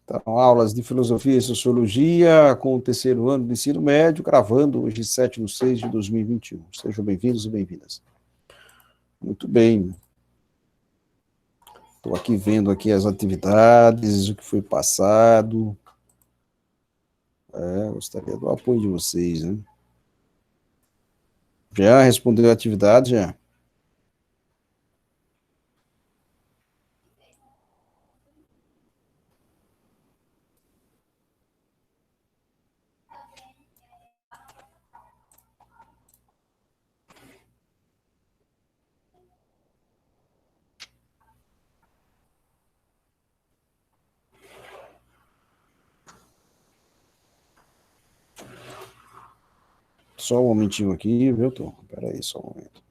Então, aulas de filosofia e sociologia com o terceiro ano do ensino médio, gravando hoje, 7/6/2021. Sejam bem-vindos e bem-vindas. Muito bem. Estou aqui vendo aqui as atividades, o que foi passado. Gostaria do apoio de vocês, né? Já respondeu a atividade, já? Só um momentinho aqui, viu, Tom? Espera aí, só um momento.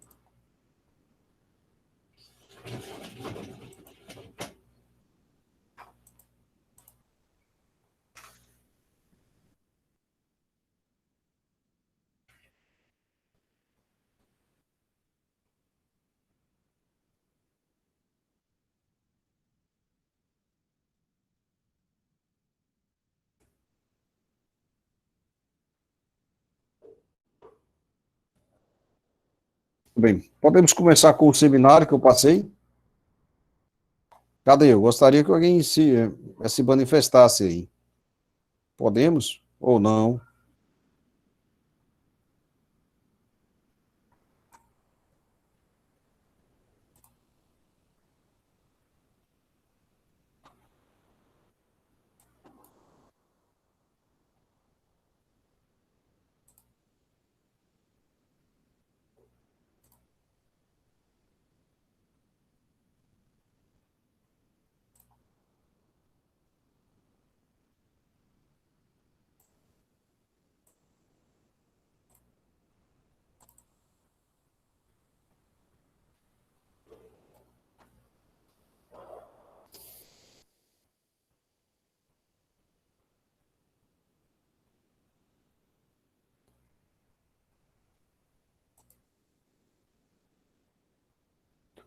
Bem, podemos começar com o seminário que eu passei? Cadê? Eu gostaria que alguém se manifestasse aí. Podemos ou não?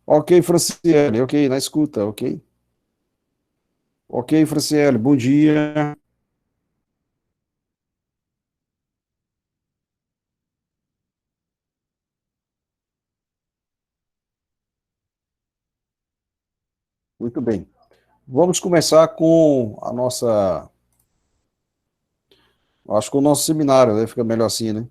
Ok, Franciele, ok, na escuta, ok. Ok, Franciele, bom dia. Muito bem. Vamos começar com a nossa. Acho que o nosso seminário, né? Fica melhor assim, né?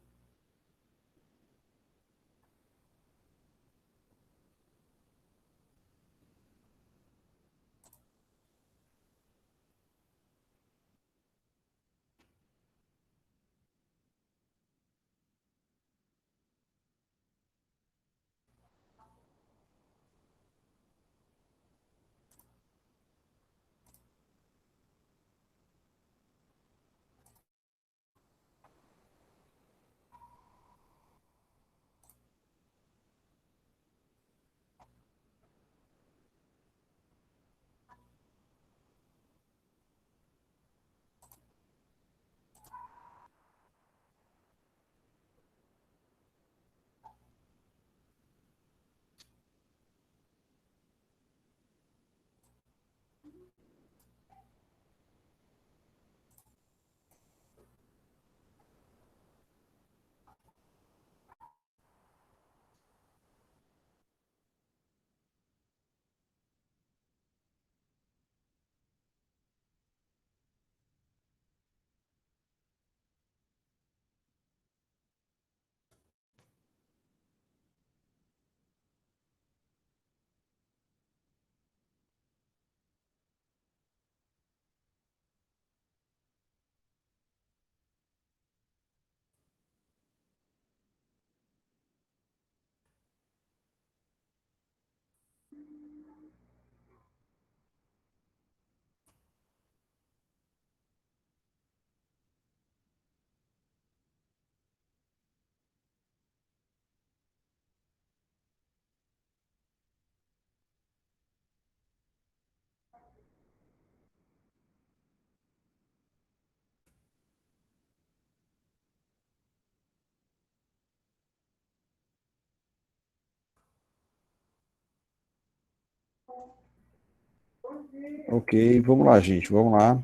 Ok, vamos lá, gente, vamos lá.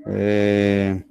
É...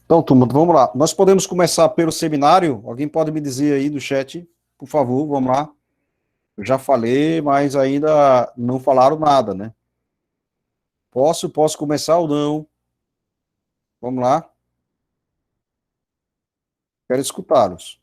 Então, turma, vamos lá. Nós podemos começar pelo seminário? Alguém pode me dizer aí no chat, por favor, vamos lá. Eu já falei, mas ainda não falaram nada, né? Posso começar ou não? Vamos lá, quero escutá-los.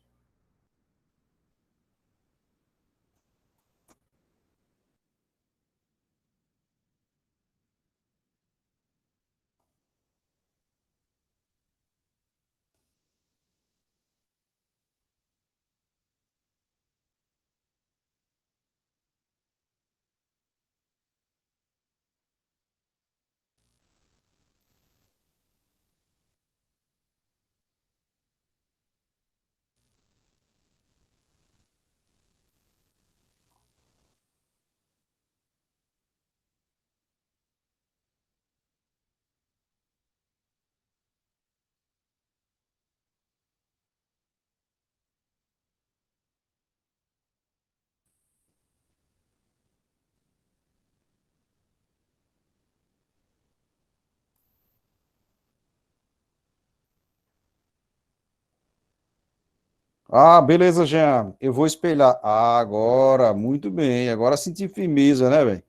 Ah, beleza, Jean. Eu vou espelhar. Ah, agora, muito bem. Agora senti firmeza, né, velho?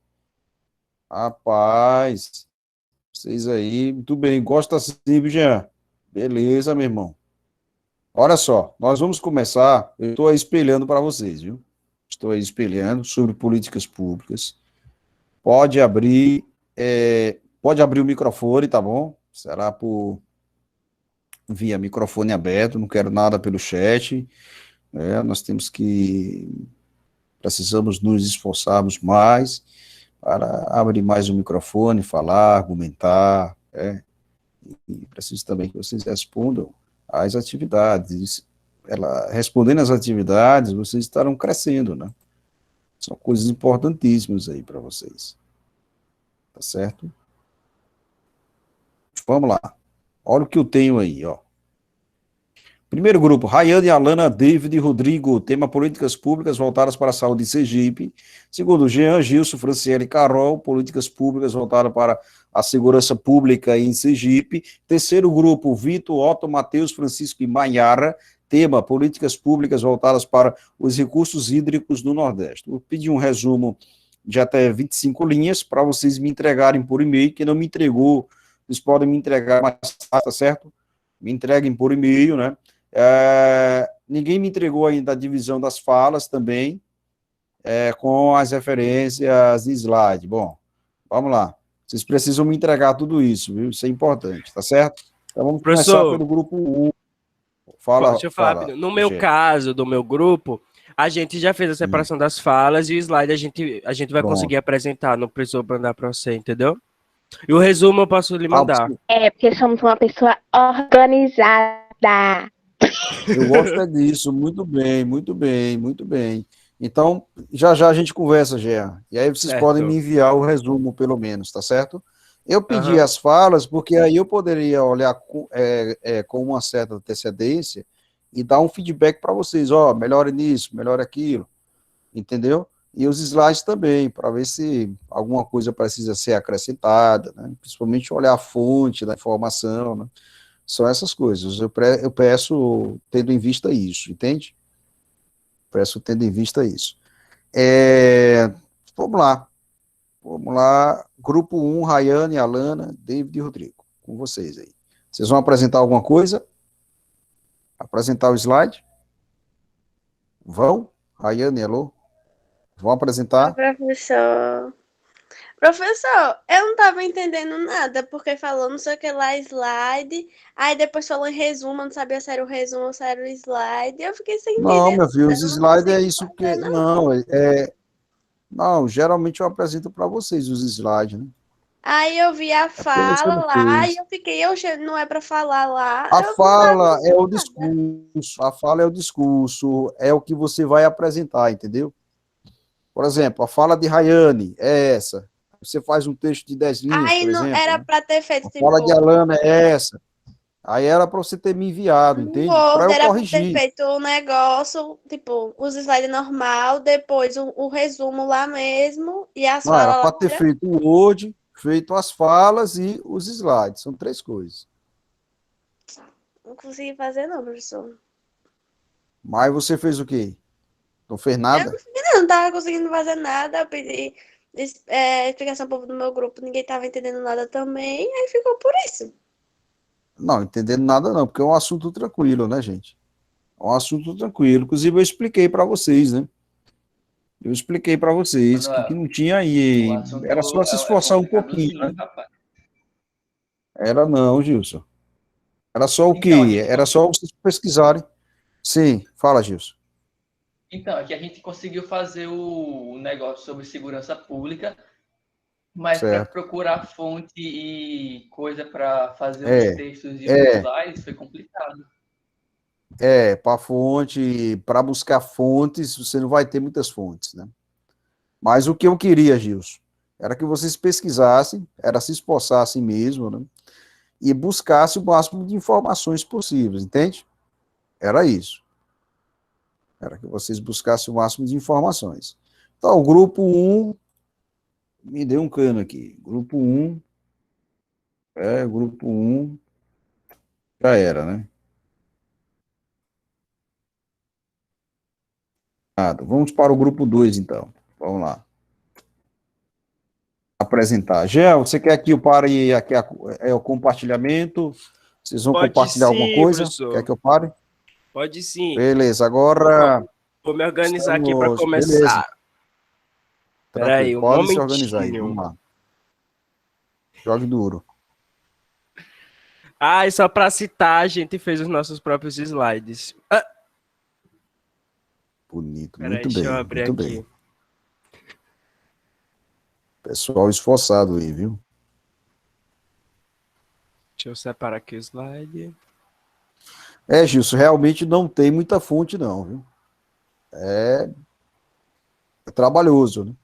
Rapaz, vocês aí, muito bem. Gosta assim, viu, Jean? Beleza, meu irmão. Olha só, nós vamos começar. Eu estou aí espelhando para vocês, viu? Estou aí espelhando sobre políticas públicas. Pode abrir o microfone, tá bom? Será por via microfone aberto, não quero nada pelo chat. Nós temos que precisamos nos esforçarmos mais para abrir mais o microfone, falar, argumentar, e preciso também que vocês respondam às atividades. Respondendo às atividades, vocês estarão crescendo, né? São coisas importantíssimas aí para vocês, tá certo? Vamos lá. Olha o que eu tenho aí, ó. Primeiro grupo, Rayane, Alana, David e Rodrigo, tema políticas públicas voltadas para a saúde em Sergipe. Segundo, Jean, Gilson, Franciele e Carol, políticas públicas voltadas para a segurança pública em Sergipe. Terceiro grupo, Vitor, Otto, Matheus, Francisco e Maiara, tema políticas públicas voltadas para os recursos hídricos no Nordeste. Vou pedir um resumo de até 25 linhas para vocês me entregarem por e-mail. Quem não me entregou, vocês podem me entregar mais tarde, tá certo? Me entreguem por e-mail, né? Ninguém me entregou ainda a divisão das falas também, com as referências de slide. Bom, vamos lá. Vocês precisam me entregar tudo isso, viu? Isso é importante, tá certo? Então vamos começar Professor, pelo grupo 1. deixa eu falar rapidinho. No meu Gê. caso, do meu grupo, a gente já fez a separação das falas e o slide a gente vai conseguir Pronto. apresentar, não precisou mandar para você, entendeu? E o resumo eu posso lhe mandar. É, porque somos uma pessoa organizada. Eu gosto é disso, muito bem, muito bem, muito bem. Então, já já a gente conversa, Gê. E aí vocês podem me Certo. enviar o resumo, pelo menos, tá certo? Eu pedi Aham. as falas porque aí eu poderia olhar com uma certa antecedência e dar um feedback para vocês, ó, melhore nisso, melhore aquilo, entendeu? E os slides também, para ver se alguma coisa precisa ser acrescentada, né? Principalmente olhar a fonte da informação, né? São essas coisas. Eu peço tendo em vista isso, entende? Peço tendo em vista isso. É, vamos lá. Vamos lá. Grupo 1, Rayane, Alana, David e Rodrigo. Com vocês aí. Vocês vão apresentar alguma coisa? Apresentar o slide? Vão? Rayane, alô? Vão Oi, apresentar? professor. Professor, eu não tava entendendo nada, porque falou não sei o que lá, slide, aí depois falou em resumo, eu não sabia se era o resumo ou se era o slide, eu fiquei sem Não, entender meu filho, nada, os eu não slides é consegui isso fazer, que. não. Não, geralmente eu apresento para vocês os slides, né? Aí eu vi a É porque você fala não lá, e fez. eu fiquei, oxe, não é pra falar lá, A eu não tava fala é entendendo o nada. discurso, a fala é o discurso, é o que você vai apresentar, entendeu? Por exemplo, a fala de Rayane é essa. Você faz um texto de 10 linhas, Aí por não exemplo, era né? pra ter feito, A fala de tipo, Alana é essa. Aí era para você ter me enviado, no entende? Para Word, eu era pra ter corrigir. feito o negócio, tipo, os slides normal, depois o resumo lá mesmo, e as Não, era falas lá. para ter feito o Word, feito as falas e os slides. São três coisas. Não consegui fazer, não, professor. Mas você fez o quê? Não fez Eu nada? não tava conseguindo fazer nada. Eu pedi explicação pro povo do meu grupo, ninguém tava entendendo nada também, aí ficou por isso. Não, entendendo nada não, porque é um assunto tranquilo, né, gente? É um assunto tranquilo. Inclusive, eu expliquei para vocês, né? Eu expliquei para vocês que Manuel, não tinha o aí. Era assunto só se é esforçar um pouquinho, complicadozinho, né? viu, rapaz? Era não, Gilson. Era só o Então, a quê? gente, Era só vocês pesquisarem. Sim, fala, Gilson. então, aqui a gente conseguiu fazer o negócio sobre segurança pública, mas para Certo. procurar fonte e coisa para fazer os É, textos e os é, slides foi complicado. para fonte, para buscar fontes, você não vai ter muitas fontes, né? Mas o que eu queria, Gilson, era que vocês pesquisassem, era se esforçassem mesmo, né? E buscassem o máximo de informações possíveis, entende? Era isso. Era que vocês buscassem o máximo de informações. Então, o grupo um me deu um cano aqui. Grupo um já era, né? Vamos para o grupo 2 então. Vamos lá. Apresentar. Gel, você quer que eu pare aqui o compartilhamento? Vocês vão Pode compartilhar alguma sim, coisa? Quer professor. que eu pare? Pode sim. Beleza, Ó, agora vou me organizar aqui para estamos. Beleza, começar. Espera tranquilo. aí, um Pode se organizar aí. momentinho. Vamos lá. Jogue duro. Ah, e só para citar, a gente fez os nossos próprios slides. Ah, Bonito, espera aí, muito deixa eu bem, abrir muito aqui. bem. Pessoal esforçado aí, viu? Deixa eu separar aqui o slide. Gilson, realmente não tem muita fonte, não, viu? É trabalhoso, né?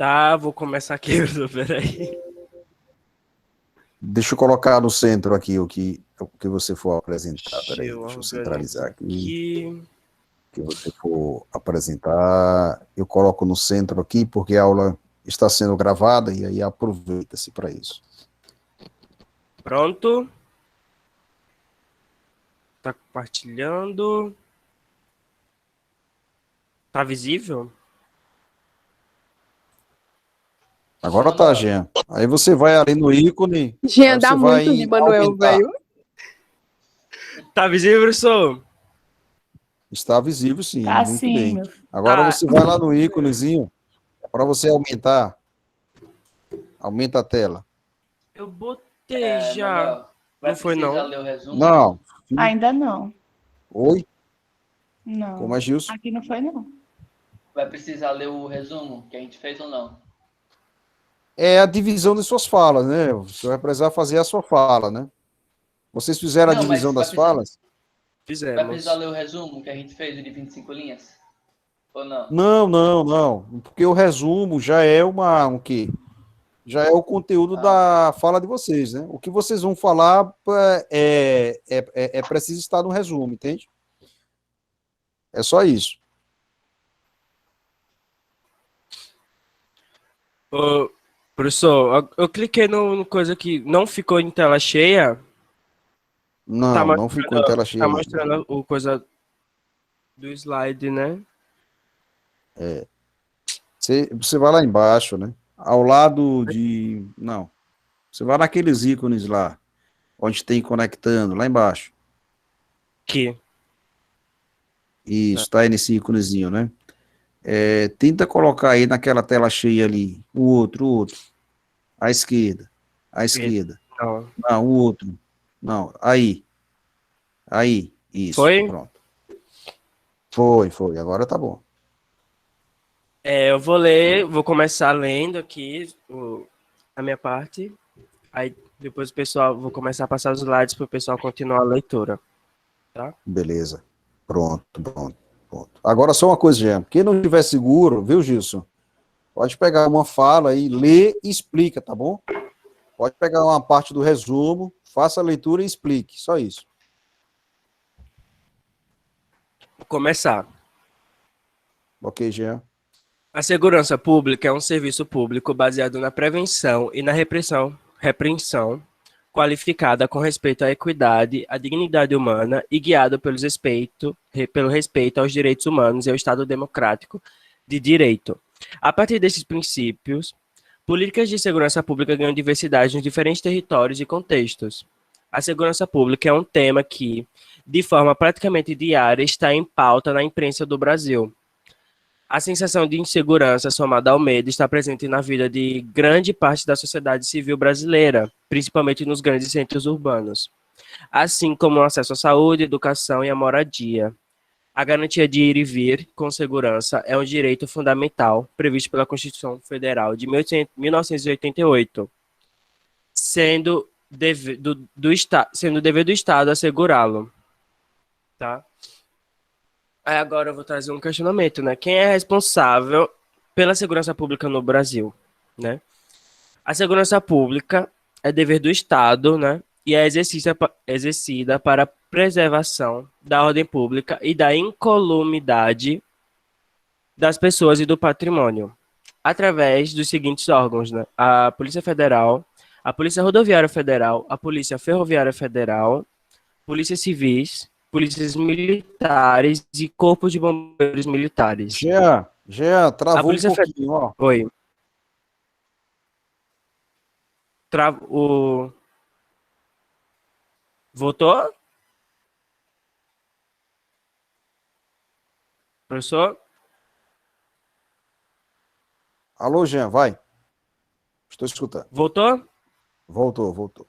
Tá, vou começar aqui, espera aí. Deixa eu colocar no centro aqui o que você for apresentar. Peraí, Deixa eu deixa eu centralizar aqui. aqui. O que você for apresentar, eu coloco no centro aqui, porque a aula está sendo gravada e aí aproveita-se para isso. Pronto. Tá compartilhando. Tá visível? Agora tá, Jean. Aí você vai ali no ícone. Jean aí dá você vai muito de em Manuel, aumentar. velho. Tá visível, professor? Está visível, sim, Tá muito sim, bem. meu filho. Agora Tá. você vai lá no íconezinho para você aumentar. Aumenta a tela. Eu botei já. Manuel, vai Não foi, precisar não? ler o resumo? Não. Ainda não. Oi? Não. Como é, Gilson? Aqui não foi, não. Vai precisar ler o resumo que a gente fez ou não? É a divisão de suas falas, né? Você vai precisar fazer a sua fala, né? Vocês fizeram a Não, mas divisão vai das precisar, falas? vai precisar Fizemos. ler o resumo que a gente fez de 25 linhas? Ou não? Não, não, não. Porque o resumo já é um quê? Já é o conteúdo da fala de vocês, né? O que vocês vão falar é preciso estar no resumo, entende? É só isso. Ô, professor, eu cliquei no coisa que não ficou em tela cheia. Tá Não, não ficou em tela cheia tá ainda. mostrando o coisa do slide, né? Você vai lá embaixo, né? Ao lado de... Não. Você vai naqueles ícones lá, onde tem conectando, lá embaixo. Aqui. Isso, tá aí nesse íconezinho, né? Tenta colocar aí naquela tela cheia ali, o outro. À esquerda. À esquerda. Não. Não, o outro. Não, aí. Aí, isso, Foi? pronto. Foi. Agora tá bom. Eu vou ler, vou começar lendo aqui a minha parte. Aí depois o pessoal, vou começar a passar os slides para o pessoal continuar a leitura. Tá? Beleza. Pronto. Agora só uma coisa, Jean. Quem não estiver seguro, viu, Gilson? Pode pegar uma fala aí, lê e explica, tá bom? Pode pegar uma parte do resumo, faça a leitura e explique. Só isso. Vou começar. Ok, Jean? A segurança pública é um serviço público baseado na prevenção e na repreensão qualificada com respeito à equidade, à dignidade humana e guiado pelo respeito aos direitos humanos e ao Estado democrático de direito. A partir desses princípios, políticas de segurança pública ganham diversidade nos diferentes territórios e contextos. A segurança pública é um tema que, de forma praticamente diária, está em pauta na imprensa do Brasil. A sensação de insegurança somada ao medo está presente na vida de grande parte da sociedade civil brasileira, principalmente nos grandes centros urbanos, assim como o acesso à saúde, educação e à moradia. A garantia de ir e vir com segurança é um direito fundamental previsto pela Constituição Federal de 1988, sendo dever do Estado assegurá-lo. Tá? Aí agora eu vou trazer um questionamento, né? Quem é responsável pela segurança pública no Brasil, né? A segurança pública é dever do Estado, né? E é exercida para a preservação da ordem pública e da incolumidade das pessoas e do patrimônio, através dos seguintes órgãos, né? A Polícia Federal, a Polícia Rodoviária Federal, a Polícia Ferroviária Federal, Polícias Civis, Polícias Militares e Corpos de Bombeiros Militares. Jean, A travou um Polícia pouquinho, ó. Oi. O... Voltou? Professor? Alô, Jean, vai. Estou escutando. Voltou? Voltou.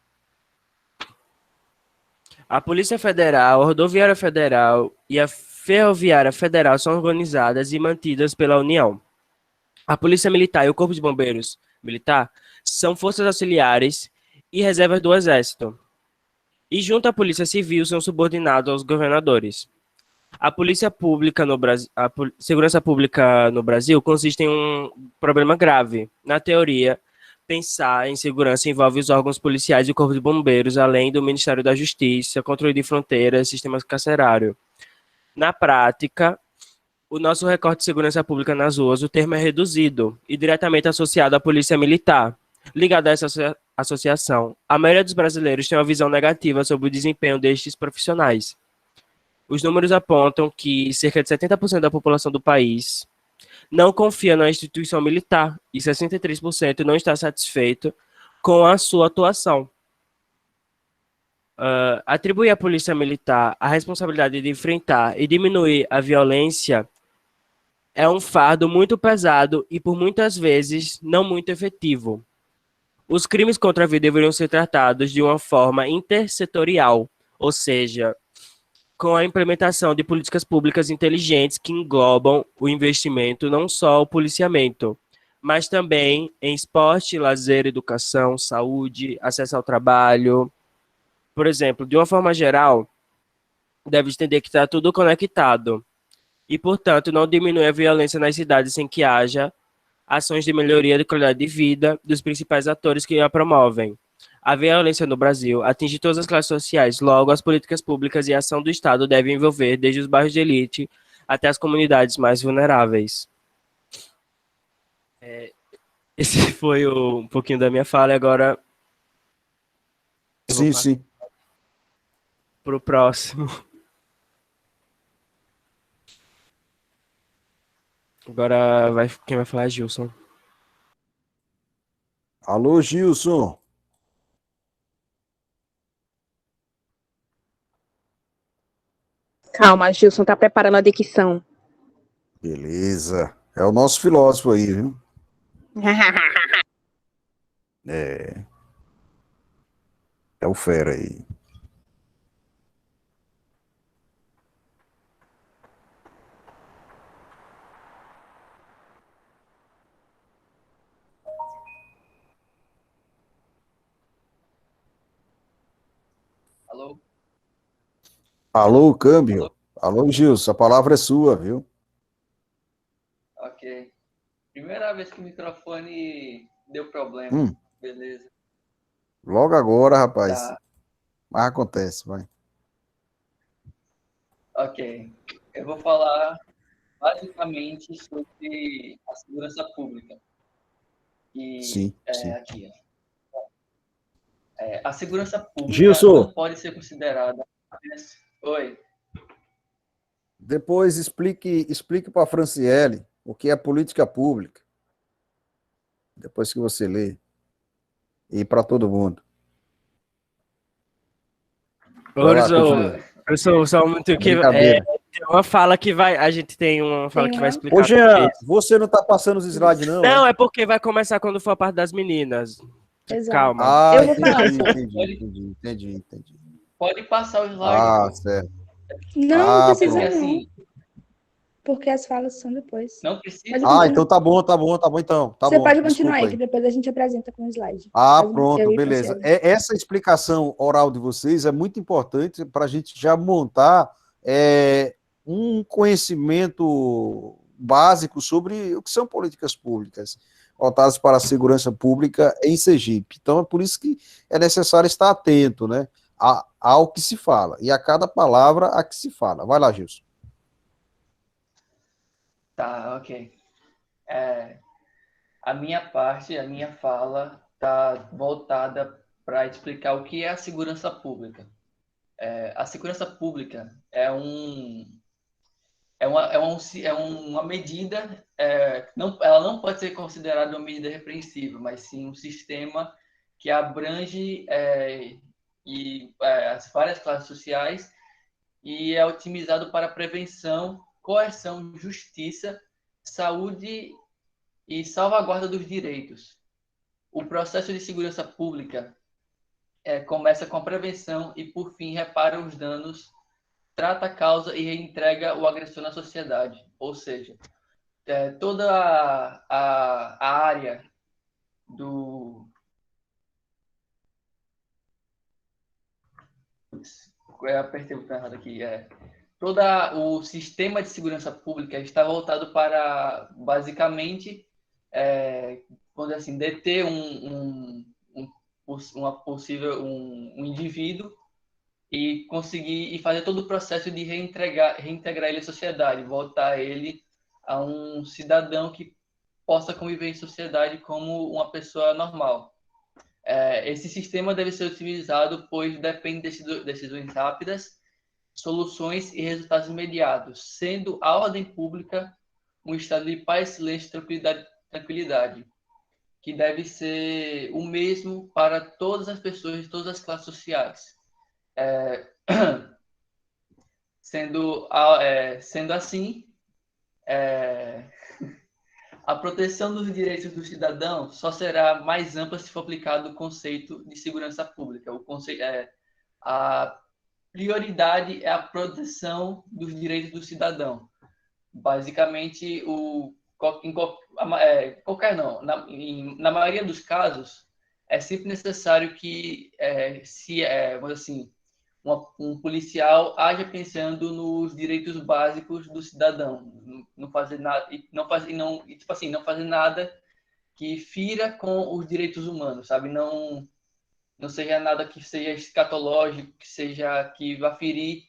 A Polícia Federal, a Rodoviária Federal e a Ferroviária Federal são organizadas e mantidas pela União. A Polícia Militar e o Corpo de Bombeiros Militar são forças auxiliares e reservas do Exército. E junto à Polícia Civil são subordinados aos governadores. A polícia pública no Brasil, segurança pública no Brasil consiste em um problema grave, na teoria, pensar em segurança envolve os órgãos policiais e o Corpo de Bombeiros, além do Ministério da Justiça, controle de fronteiras, sistema carcerário. Na prática, o nosso recorte de segurança pública nas ruas, o termo é reduzido e diretamente associado à polícia militar. Ligado a essa associação, a maioria dos brasileiros tem uma visão negativa sobre o desempenho destes profissionais. Os números apontam que cerca de 70% da população do país não confia na instituição militar e 63% não está satisfeito com a sua atuação. Atribuir à polícia militar a responsabilidade de enfrentar e diminuir a violência é um fardo muito pesado e, por muitas vezes, não muito efetivo. Os crimes contra a vida deveriam ser tratados de uma forma intersetorial, ou seja, com a implementação de políticas públicas inteligentes que englobam o investimento, não só o policiamento, mas também em esporte, lazer, educação, saúde, acesso ao trabalho. Por exemplo, de uma forma geral, deve entender que está tudo conectado e, portanto, não diminui a violência nas cidades sem que haja ações de melhoria da qualidade de vida dos principais atores que a promovem. A violência no Brasil atinge todas as classes sociais, logo as políticas públicas e a ação do Estado devem envolver desde os bairros de elite até as comunidades mais vulneráveis. Esse foi um pouquinho da minha fala, e agora Sim, sim. para o próximo. Agora quem vai falar é Gilson. Alô, Gilson. Calma, Gilson tá preparando a dicção. Beleza. É o nosso filósofo aí, viu? É o fera aí. Alô? Alô, câmbio. Alô, Gilson. A palavra é sua, viu? Ok. Primeira vez que o microfone deu problema. Beleza. Logo agora, rapaz. Tá. Mas acontece, vai. Ok. Eu vou falar basicamente sobre a segurança pública. Sim, sim. Aqui. A segurança pública Gilson. não pode ser considerada apenas... Oi. Depois explique para a Franciele o que é política pública. Depois que você lê. E para todo mundo. Vai lá, continua. Eu sou só muito que uma fala que vai, a gente tem uma fala que vai explicar. Ô, Jean, você não está passando os slides, não? Não, é porque vai começar quando for a parte das meninas. Exato. Calma. Ah, Eu vou falar. entendi. Pode passar o slide. Ah, certo. Não precisa Porque não, assim, porque as falas são depois. não precisa. Pode Ah, continuar. então tá bom então. Tá Você bom, pode desculpa continuar aí, aí. que depois a gente apresenta com o slide. Ah, Eu pronto, e beleza. Franciele. Essa explicação oral de vocês é muito importante para a gente já montar um conhecimento básico sobre o que são políticas públicas voltadas para a segurança pública em Sergipe. Então, é por isso que é necessário estar atento, né, ao que se fala, e a cada palavra a que se fala. Vai lá, Gilson. Tá, ok. A minha fala está voltada para explicar o que é a segurança pública. A segurança pública é uma medida, ela não pode ser considerada uma medida repreensiva, mas sim um sistema que abrange as várias classes sociais e é otimizado para prevenção, coerção, justiça, saúde e salvaguarda dos direitos. O processo de segurança pública começa com a prevenção e, por fim, repara os danos, trata a causa e reintegra o agressor na sociedade. Ou seja, toda a área do... Eu apertei o botão errado aqui. Todo o sistema de segurança pública está voltado para, basicamente, vamos dizer assim, deter um indivíduo e conseguir fazer todo o processo de reintegrar ele à sociedade, voltar ele a um cidadão que possa conviver em sociedade como uma pessoa normal. Esse sistema deve ser utilizado, pois depende de decisões rápidas, soluções e resultados imediatos, sendo a ordem pública um estado de paz, silêncio e tranquilidade, que deve ser o mesmo para todas as pessoas de todas as classes sociais. Sendo assim, a proteção dos direitos do cidadão só será mais ampla se for aplicado o conceito de segurança pública. A prioridade é a proteção dos direitos do cidadão. Basicamente, na maioria dos casos, é sempre necessário que, vamos assim, um policial haja pensando nos direitos básicos do cidadão, não fazer nada, não fazer nada que fira com os direitos humanos, sabe? Não seja nada que seja escatológico, que vá ferir,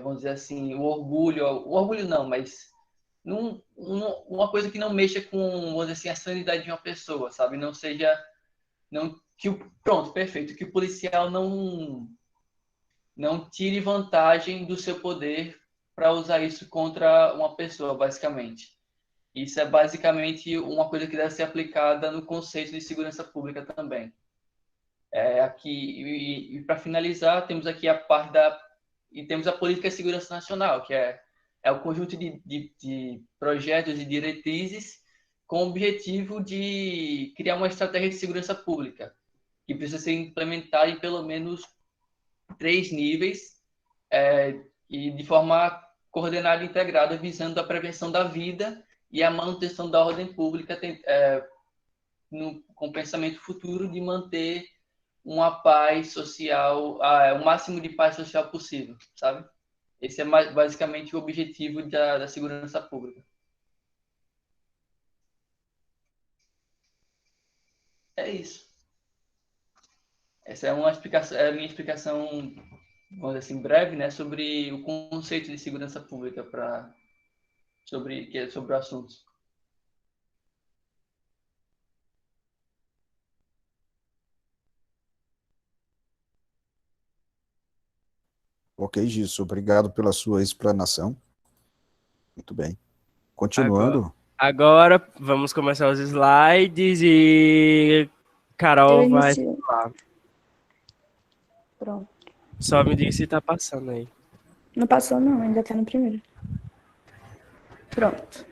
vamos dizer assim, o orgulho não, mas uma coisa que não mexa com, vamos dizer assim, a sanidade de uma pessoa, sabe? Pronto, perfeito, que o policial não tire vantagem do seu poder para usar isso contra uma pessoa, basicamente. Isso é basicamente uma coisa que deve ser aplicada no conceito de segurança pública também. Aqui, para finalizar, temos aqui temos a política de segurança nacional, que é o conjunto de projetos e diretrizes com o objetivo de criar uma estratégia de segurança pública, que precisa ser implementada em pelo menos 3 níveis, e de forma coordenada e integrada, visando a prevenção da vida e a manutenção da ordem pública, com pensamento futuro de manter uma paz social, o máximo de paz social possível, sabe? Esse é basicamente o objetivo da segurança pública. É isso. Essa é a minha explicação, vamos dizer assim, breve, né, sobre o conceito de segurança pública sobre o assunto. Ok, Gisso, obrigado pela sua explanação. Muito bem. Continuando. Agora vamos começar os slides e Carol Eu vai inicio. falar. Pronto. Só me diga se tá passando aí. Não passou, não, ainda tá no primeiro. Pronto.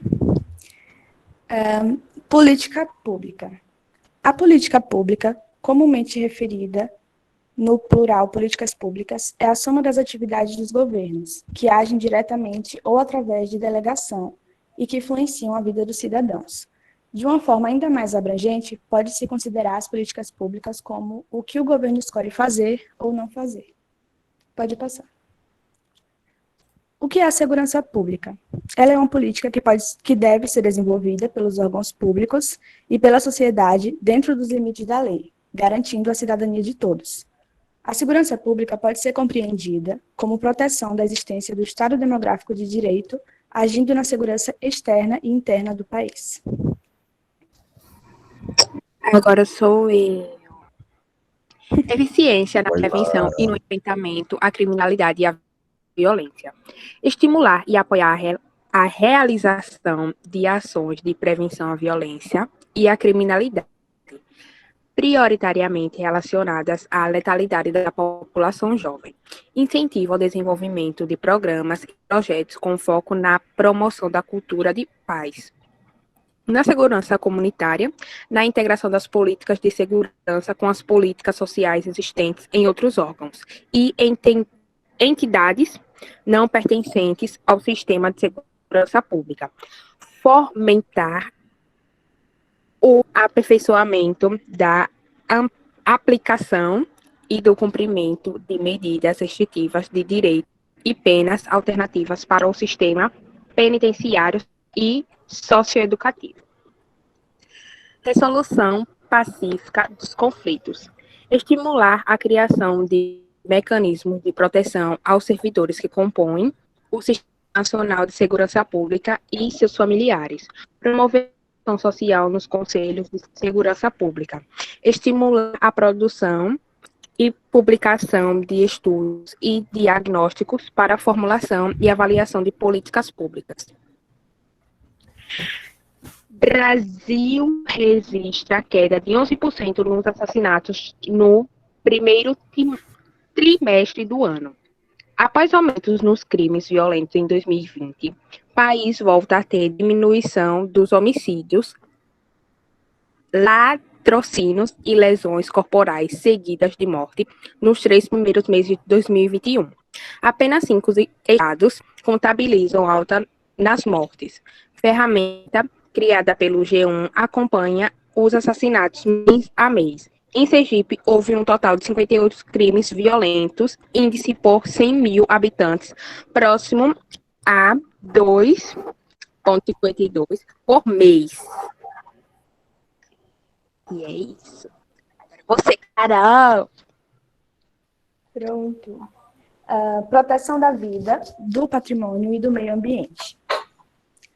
Política pública. A política pública, comumente referida no plural políticas públicas, é a soma das atividades dos governos, que agem diretamente ou através de delegação e que influenciam a vida dos cidadãos. De uma forma ainda mais abrangente, pode-se considerar as políticas públicas como o que o governo escolhe fazer ou não fazer. Pode passar. O que é a segurança pública? Ela é uma política que deve ser desenvolvida pelos órgãos públicos e pela sociedade dentro dos limites da lei, garantindo a cidadania de todos. A segurança pública pode ser compreendida como proteção da existência do Estado Democrático de Direito, agindo na segurança externa e interna do país. Agora sou eu. Eficiência na prevenção e no enfrentamento à criminalidade e à violência. Estimular e apoiar a realização de ações de prevenção à violência e à criminalidade, prioritariamente relacionadas à letalidade da população jovem. Incentivo ao desenvolvimento de programas e projetos com foco na promoção da cultura de paz. Na segurança comunitária, na integração das políticas de segurança com as políticas sociais existentes em outros órgãos e entidades não pertencentes ao sistema de segurança pública. Fomentar o aperfeiçoamento da aplicação e do cumprimento de medidas restritivas de direito e penas alternativas para o sistema penitenciário e socioeducativo. Resolução pacífica dos conflitos. Estimular a criação de mecanismos de proteção aos servidores que compõem o Sistema Nacional de Segurança Pública e seus familiares. Promover a ação social nos conselhos de segurança pública. Estimular a produção e publicação de estudos e diagnósticos para a formulação e avaliação de políticas públicas. Brasil registra a queda de 11% nos assassinatos no primeiro trimestre do ano. Após aumentos nos crimes violentos em 2020, o país volta a ter diminuição dos homicídios, latrocínios e lesões corporais seguidas de morte nos 3 primeiros meses de 2021. Apenas 5 estados contabilizam alta nas mortes. Ferramenta criada pelo G1 acompanha os assassinatos mês a mês. Em Sergipe, houve um total de 58 crimes violentos, índice por 100 mil habitantes, próximo a 2,52 por mês. E é isso. Você, Carol! Pronto. Proteção da vida, do patrimônio e do meio ambiente.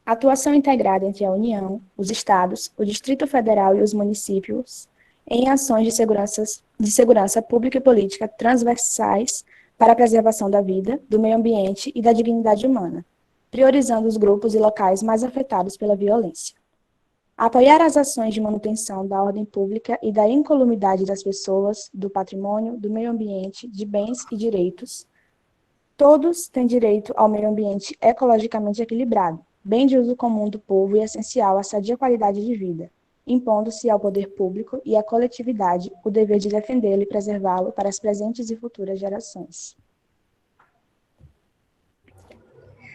Atuação integrada entre a União, os Estados, o Distrito Federal e os municípios em ações de segurança pública e política transversais para a preservação da vida, do meio ambiente e da dignidade humana, priorizando os grupos e locais mais afetados pela violência. Apoiar as ações de manutenção da ordem pública e da incolumidade das pessoas, do patrimônio, do meio ambiente, de bens e direitos. Todos têm direito ao meio ambiente ecologicamente equilibrado, bem de uso comum do povo e essencial à sadia qualidade de vida, impondo-se ao poder público e à coletividade o dever de defendê-lo e preservá-lo para as presentes e futuras gerações.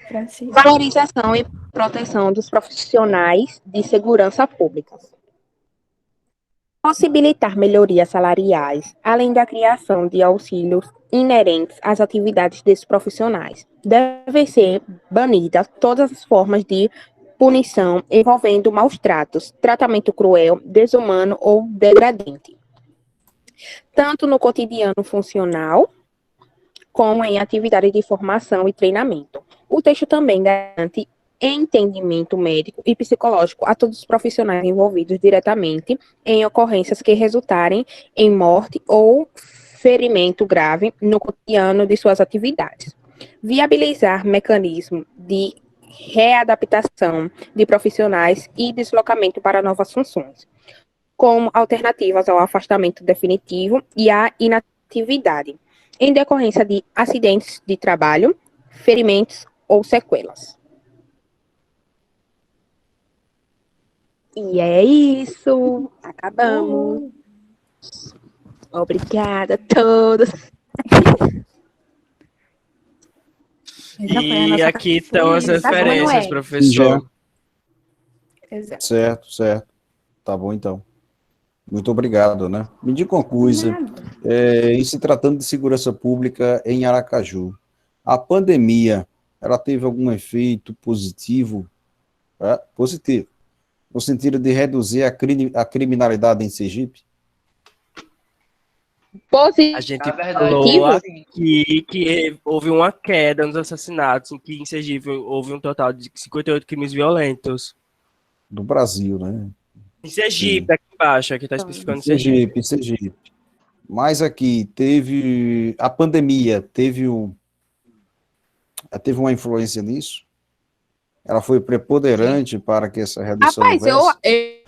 Francisco. Valorização e proteção dos profissionais de segurança pública. Possibilitar melhorias salariais, além da criação de auxílios inerentes às atividades desses profissionais. Devem ser banidas todas as formas de punição envolvendo maus tratos, tratamento cruel, desumano ou degradante, tanto no cotidiano funcional, como em atividades de formação e treinamento. O texto também garante entendimento médico e psicológico a todos os profissionais envolvidos diretamente em ocorrências que resultarem em morte ou ferimento grave no cotidiano de suas atividades. Viabilizar mecanismo de readaptação de profissionais e deslocamento para novas funções, como alternativas ao afastamento definitivo e à inatividade, em decorrência de acidentes de trabalho, ferimentos ou sequelas. E é isso. Acabamos. Obrigada a todos. E aqui estão as Isso, referências, professor. Exato. Certo, certo. Tá bom, então. Muito obrigado, né? Me diga uma coisa, em se tratando de segurança pública em Aracaju, a pandemia, ela teve algum efeito positivo? Positivo, no sentido de reduzir a criminalidade em Sergipe? A gente Na verdade, falou assim, aqui que houve uma queda nos assassinatos, em que em Sergipe houve um total de 58 crimes violentos. Do Brasil, né? Em Sergipe, aqui embaixo, aqui está especificando Sergipe, Sergipe. Mas aqui teve a pandemia, teve uma influência nisso? Ela foi preponderante para que essa redução Rapaz, houvesse?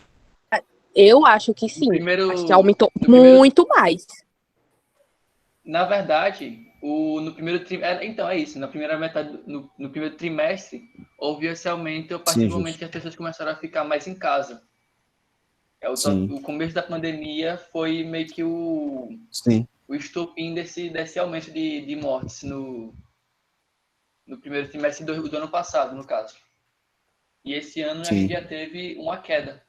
eu acho que sim. primeiro- Acho que aumentou no primeiro- muito mais. na verdade, no primeiro trimestre, então é isso, na primeira metade, no primeiro trimestre, houve esse aumento a partir Sim, do momento justo. que as pessoas começaram a ficar mais em casa. Sim. O começo da pandemia foi meio que o Sim, estopim desse aumento de mortes no primeiro trimestre do ano passado, no caso. E esse ano a Sim. gente já teve uma queda.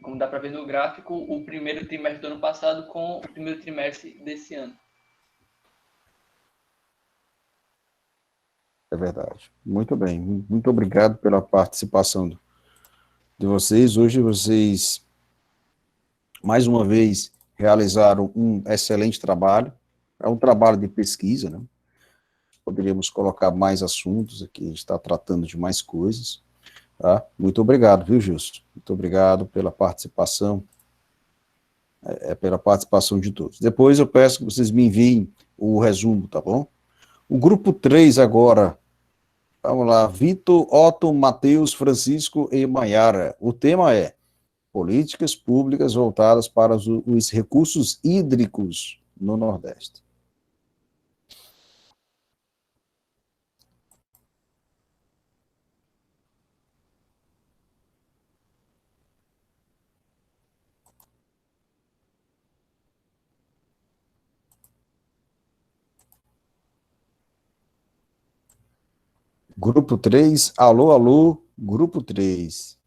Como dá para ver no gráfico, o primeiro trimestre do ano passado com o primeiro trimestre desse ano. é verdade. Muito bem. Muito obrigado pela participação de vocês. Hoje vocês, mais uma vez, realizaram um excelente trabalho. É um trabalho de pesquisa, né? Poderíamos colocar mais assuntos aqui, a gente está tratando de mais coisas. Tá? Muito obrigado, viu, Gilson? Muito obrigado pela participação, pela participação de todos. Depois eu peço que vocês me enviem o resumo, tá bom? O grupo 3 agora, vamos lá, Vitor, Otto, Matheus, Francisco e Maiara. O tema é políticas públicas voltadas para os recursos hídricos no Nordeste. Grupo 3, alô, alô, grupo 3.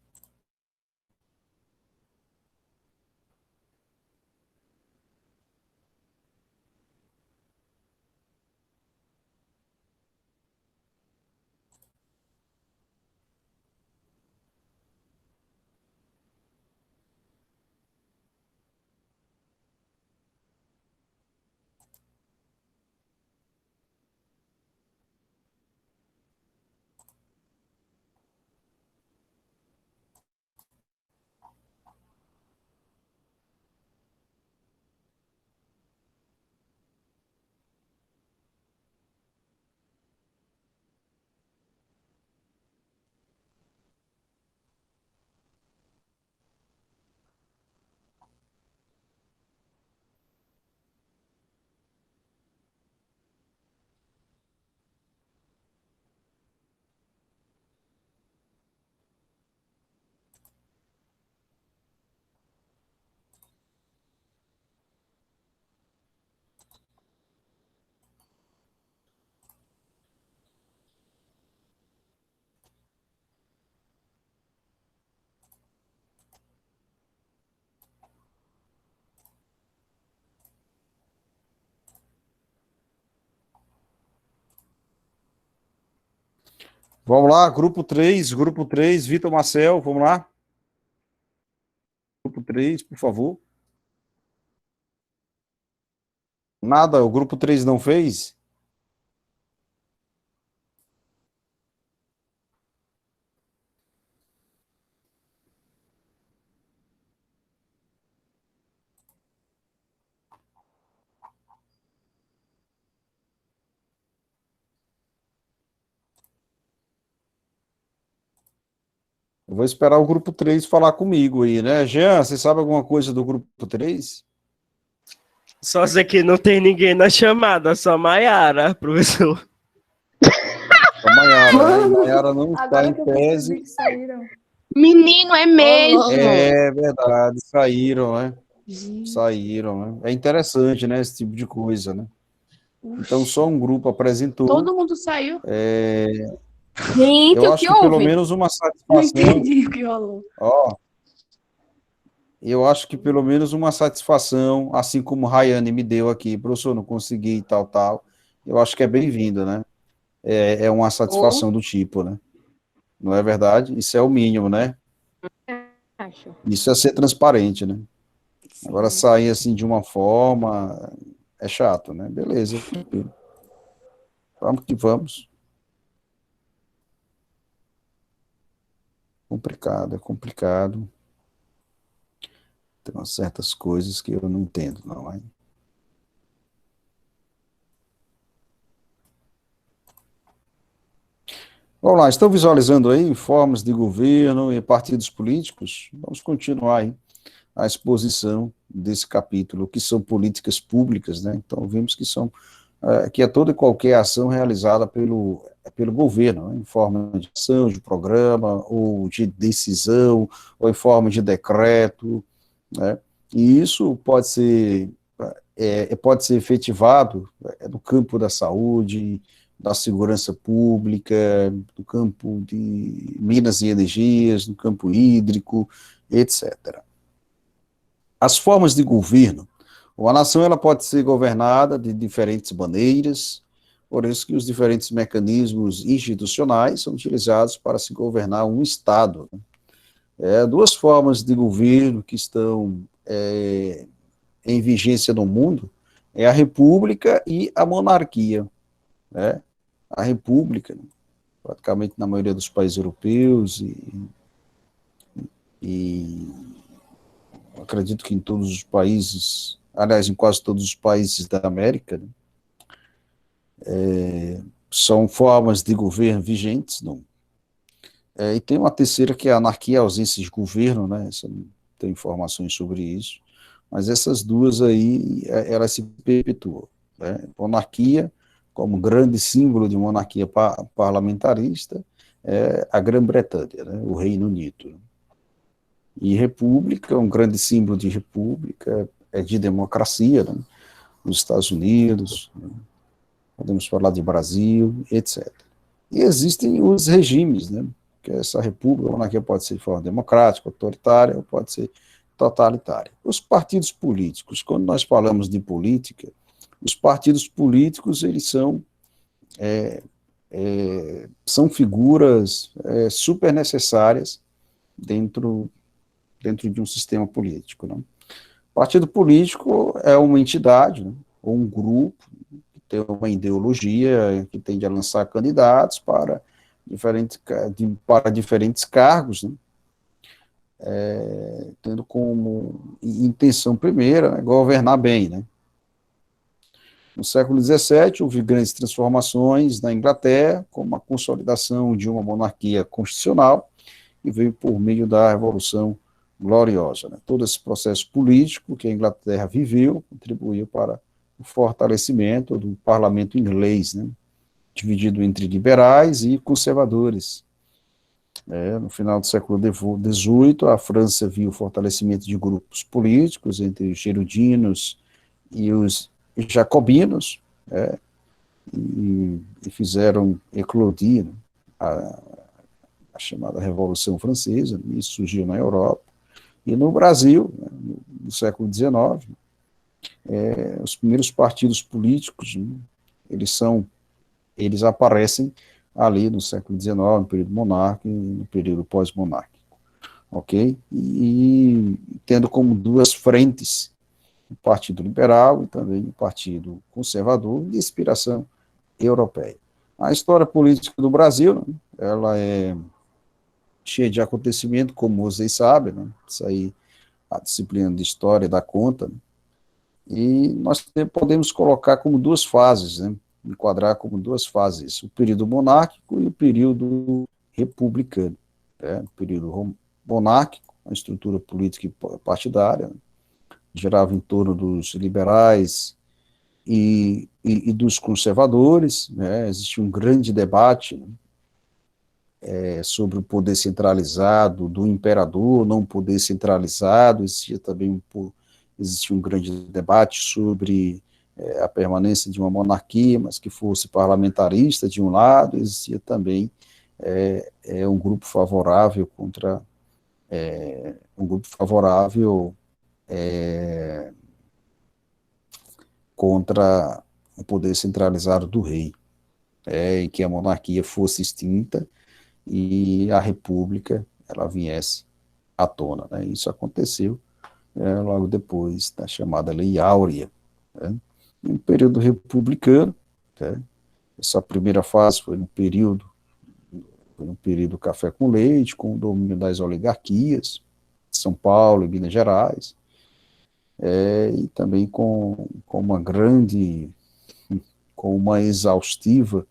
Vamos lá, grupo 3, Vitor Marcel, vamos lá. Grupo 3, por favor. Nada, o grupo 3 não fez? Eu vou esperar o grupo 3 falar comigo aí, né? Jean, você sabe alguma coisa do grupo 3? Só sei que não tem ninguém na chamada, só Maiara, professor. A Maiara, né? Maiara não está Agora em que eu percebi tese. que saíram. Menino, é mesmo. É verdade, saíram, né? Gente, Saíram, né? É interessante, né? Esse tipo de coisa, né? Então, só um grupo apresentou. Todo mundo saiu. Gente, Eu o acho que que pelo houve? menos uma não satisfação. entendi o que rolou. Ó, eu acho que pelo menos uma satisfação, assim como Rayane me deu aqui, professor, não consegui, tal. Eu acho que é bem-vindo, né? É uma satisfação do tipo, né? Não é verdade? Isso é o mínimo, né? Acho. Isso é ser transparente, né? Sim. Agora sair assim de uma forma é chato, né? Beleza, tranquilo. Vamos que vamos. Complicado, é complicado. Tem umas certas coisas que eu não entendo, não é? Vamos lá, estão visualizando aí formas de governo e partidos políticos? Vamos continuar aí a exposição desse capítulo, que são políticas públicas, né? Então, vimos que são, que é toda e qualquer ação realizada pelo governo, né? Em forma de ação, de programa, ou de decisão, ou em forma de decreto, né? E isso pode ser efetivado no campo da saúde, da segurança pública, no campo de minas e energias, no campo hídrico, etc. As formas de governo. A nação ela pode ser governada de diferentes maneiras, por isso que os diferentes mecanismos institucionais são utilizados para se governar um Estado, né? Duas formas de governo que estão em vigência no mundo é a república e a monarquia, né? A república, praticamente na maioria dos países europeus e acredito que em todos os países, aliás, em quase todos os países da América, né? São formas de governo vigentes, não? E tem uma terceira que é a anarquia, a ausência de governo, né? Você não tem informações sobre isso, mas essas duas aí, elas se perpetuam, né? Monarquia, como grande símbolo de monarquia parlamentarista, é a Grã-Bretanha, né? O Reino Unido. E república, um grande símbolo de república, de democracia, né? Nos Estados Unidos, né? Podemos falar de Brasil, etc. E existem os regimes, né? Que essa república, a monarquia pode ser de forma democrática, autoritária, ou pode ser totalitária. Os partidos políticos, quando nós falamos de política, os partidos políticos, eles são figuras super necessárias dentro de um sistema político, né? Partido político é uma entidade, né? Ou um grupo que tem uma ideologia que tende a lançar candidatos para diferentes cargos, né? Tendo como intenção primeira, né, governar bem, né? No século XVII, houve grandes transformações na Inglaterra, como a consolidação de uma monarquia constitucional, e veio por meio da Revolução Gloriosa, né? Todo esse processo político que a Inglaterra viveu contribuiu para o fortalecimento do parlamento inglês, né? Dividido entre liberais e conservadores. No final do século XVIII, a França viu o fortalecimento de grupos políticos entre os gerudinos e os jacobinos, e fizeram eclodir, né, a chamada Revolução Francesa, e isso surgiu na Europa. E no Brasil, né, no século XIX, os primeiros partidos políticos, né, eles aparecem ali no século XIX, no período monárquico e no período pós-monárquico, ok? E tendo como duas frentes o Partido Liberal e também o Partido Conservador, de inspiração europeia. A história política do Brasil, né, ela é cheia de acontecimento, como vocês sabem, né? Isso aí, a disciplina de história dá conta, né? E nós podemos colocar como duas fases, né? Enquadrar como duas fases, o período monárquico e o período republicano. O período monárquico, a estrutura política e partidária, né, girava em torno dos liberais e dos conservadores, né? Existia um grande debate, né, sobre o poder centralizado do imperador, não poder centralizado. Existia um grande debate sobre a permanência de uma monarquia, mas que fosse parlamentarista de um lado. Existia também um grupo favorável contra o poder centralizado do rei, em que a monarquia fosse extinta e a república ela viesse à tona, né? Isso aconteceu logo depois da chamada Lei Áurea, né? No período republicano, né? Essa primeira fase foi no período café com leite, com o domínio das oligarquias, São Paulo e Minas Gerais, e também com uma exaustiva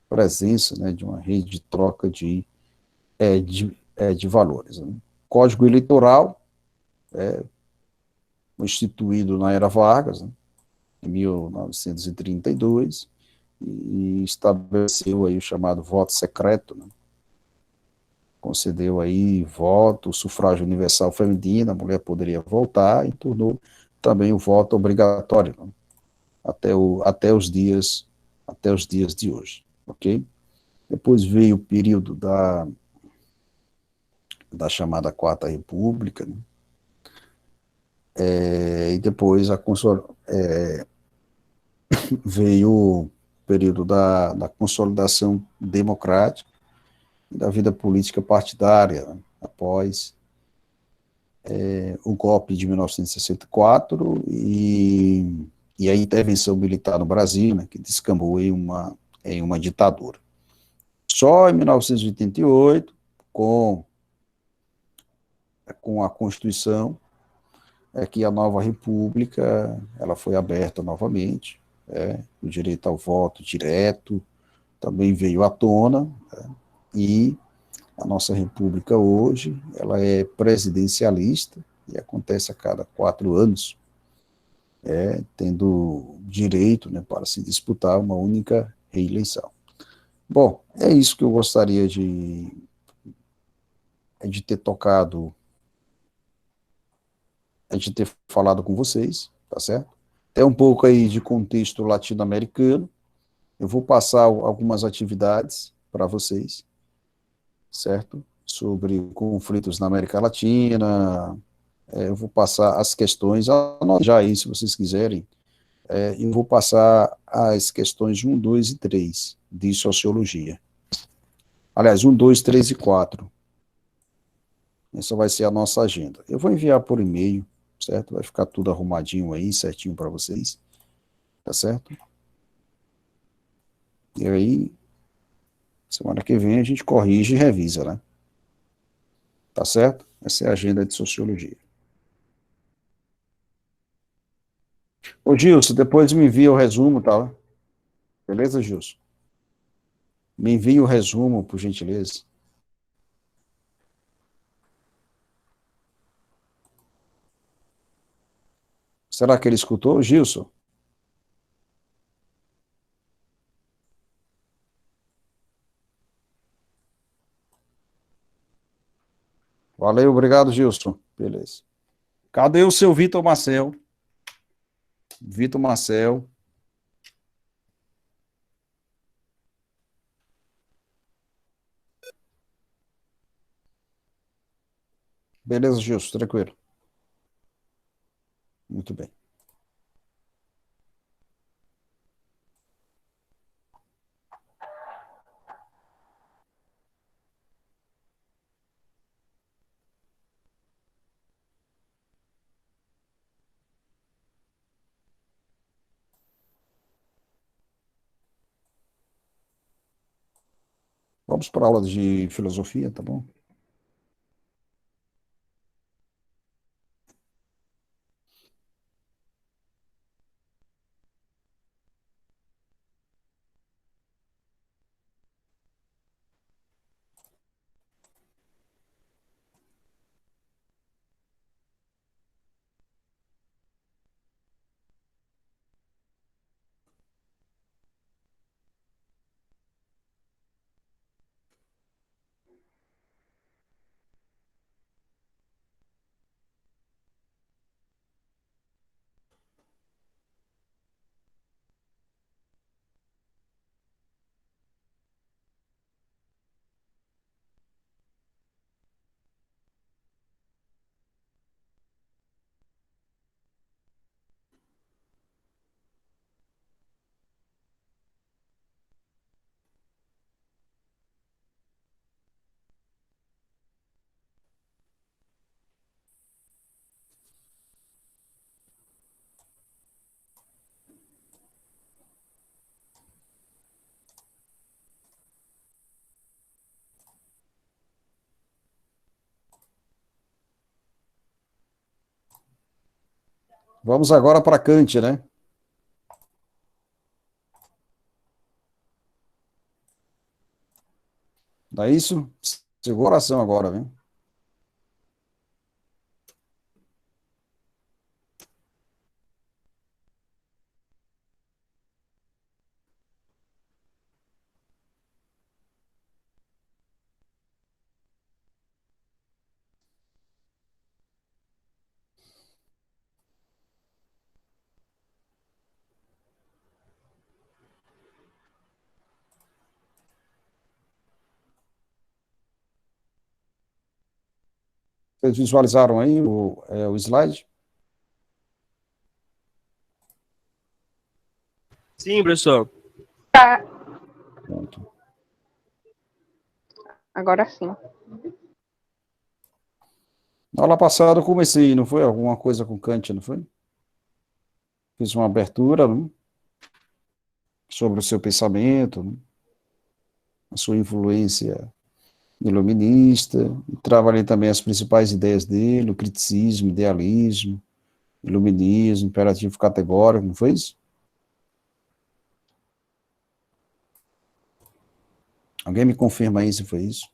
presença, né, de uma rede de troca de valores, né? Código Eleitoral, instituído na Era Vargas, né, em 1932, e estabeleceu aí o chamado voto secreto, né? Concedeu aí voto, sufrágio universal feminino, a mulher poderia votar, e tornou também o voto obrigatório, né? Até os dias de hoje, ok? Depois veio o período da chamada Quarta República, né? E depois veio o período da consolidação democrática e da vida política partidária, né? Após o golpe de 1964 e a intervenção militar no Brasil, né, que descambou em uma ditadura. Só em 1988, com a Constituição, é que a nova república ela foi aberta novamente, o direito ao voto direto também veio à tona, e a nossa república hoje ela é presidencialista e acontece a cada 4 anos, tendo direito, né, para se disputar uma única reeleição. Bom, é isso que eu gostaria de ter tocado, de ter falado com vocês, tá certo? Tem um pouco aí de contexto latino-americano. Eu vou passar algumas atividades para vocês, certo? Sobre conflitos na América Latina. Eu vou passar as questões, anote já aí se vocês quiserem. Eu vou passar as questões 1, 2 e 3 de sociologia. Aliás, 1, 2, 3 e 4. Essa vai ser a nossa agenda. Eu vou enviar por e-mail, certo? Vai ficar tudo arrumadinho aí, certinho para vocês, tá certo? E aí, semana que vem a gente corrige e revisa, né? Tá certo? Essa é a agenda de sociologia. Ô, Gilson, depois me envia o resumo, tá? Beleza, Gilson? Me envia o resumo, por gentileza. Será que ele escutou, Gilson? Valeu, obrigado, Gilson. Beleza. Cadê o seu Vitor Marcel? Vitor Marcel. Beleza, Gilson, tranquilo. Muito bem. Vamos para a aula de filosofia, tá bom? Vamos agora para Kant, né? Não é isso? Segura o coração agora, viu? Vocês visualizaram aí o slide? Sim, professor. Tá, Pronto. agora sim. Na aula passada eu comecei, não foi? Alguma coisa com Kant, não foi? Fiz uma abertura, né, sobre o seu pensamento, né, a sua influência iluminista, e trabalhei também as principais ideias dele, o criticismo, idealismo, iluminismo, imperativo categórico, não foi isso? Alguém me confirma aí se foi isso?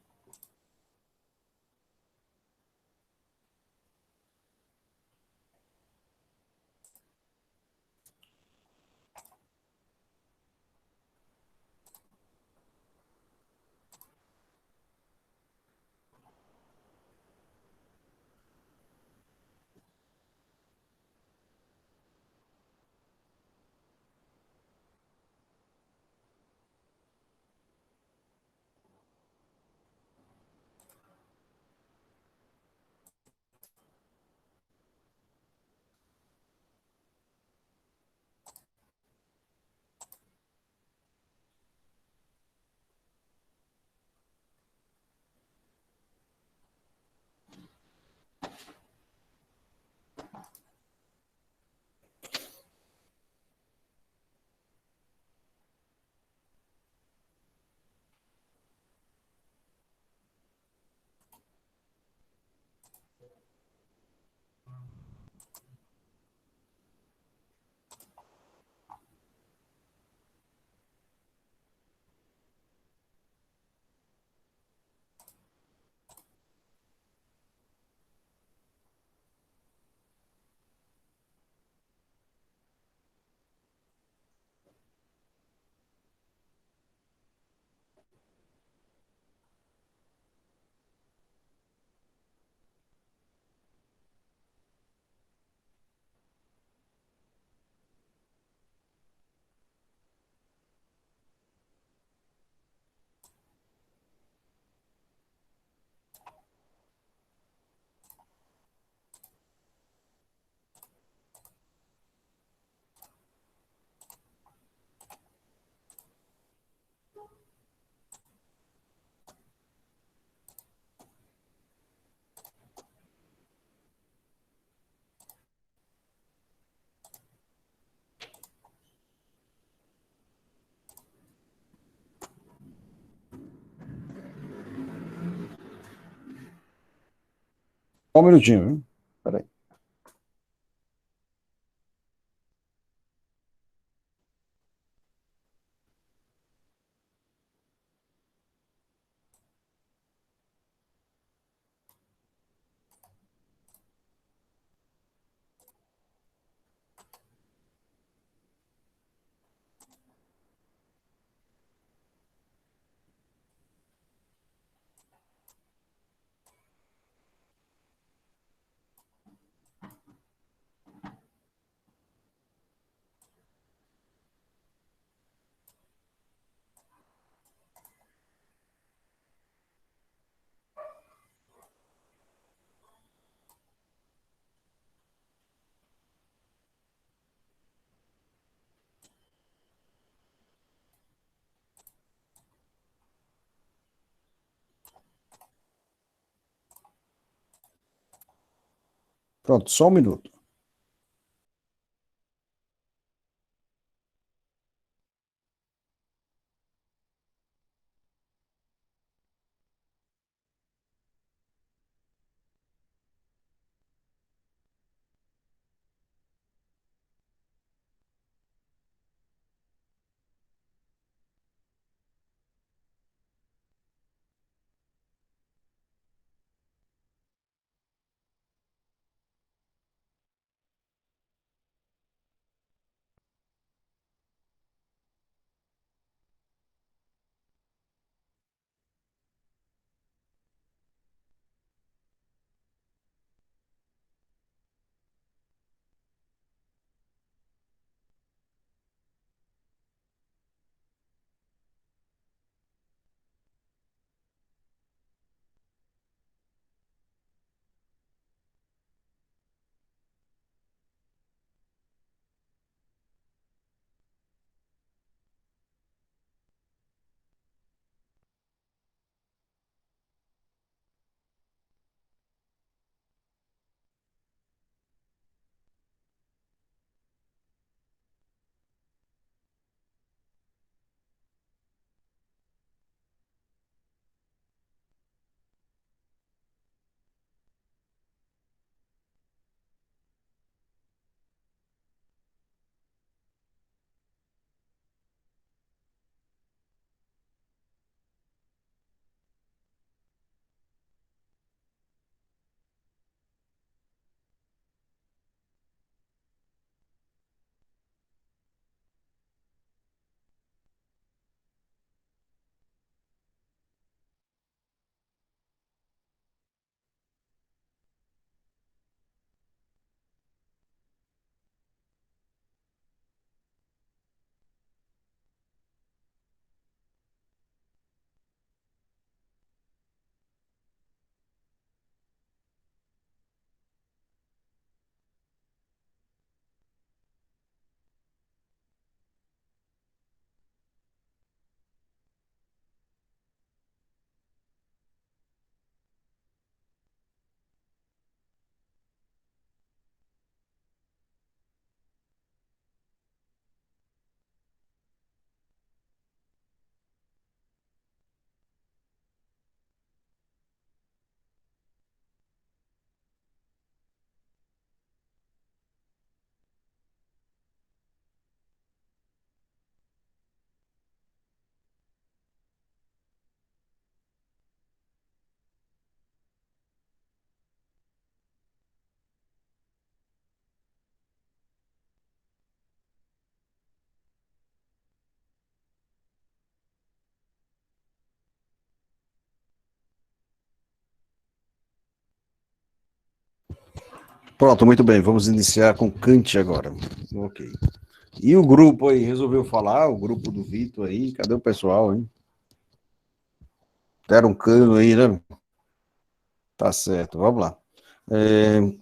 Só um minutinho, viu? Peraí. Pronto, só um minuto. Pronto, muito bem, vamos iniciar com Kant agora. Ok. E o grupo aí, resolveu falar, o grupo do Vitor aí, cadê o pessoal, hein? Deram um cano aí, né? Tá certo, vamos lá.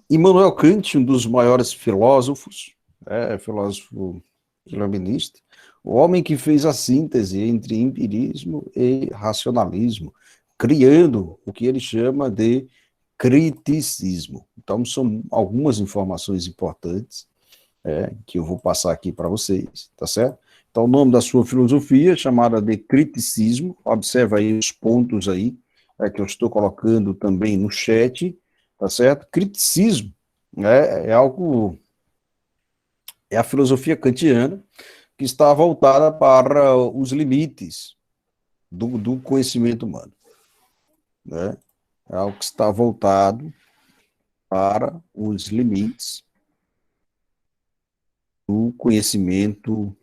Immanuel Kant, um dos maiores filósofos, filósofo iluminista, o homem que fez a síntese entre empirismo e racionalismo, criando o que ele chama de criticismo. Então, são algumas informações importantes que eu vou passar aqui para vocês, tá certo? Então, o nome da sua filosofia é chamada de criticismo, observa aí os pontos aí, que eu estou colocando também no chat, tá certo? Criticismo é a filosofia kantiana que está voltada para os limites do conhecimento humano, né? É algo que está voltado para os limites do conhecimento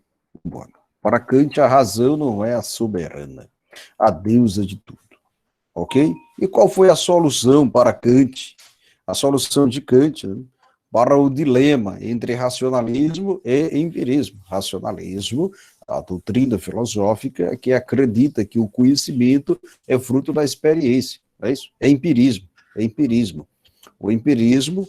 humano. Para Kant, a razão não é a soberana, a deusa de tudo, ok? E qual foi a solução para Kant? A solução de Kant, né, para o dilema entre racionalismo e empirismo. Racionalismo, a doutrina filosófica que acredita que o conhecimento é fruto da experiência, é isso? É empirismo, é empirismo. O empirismo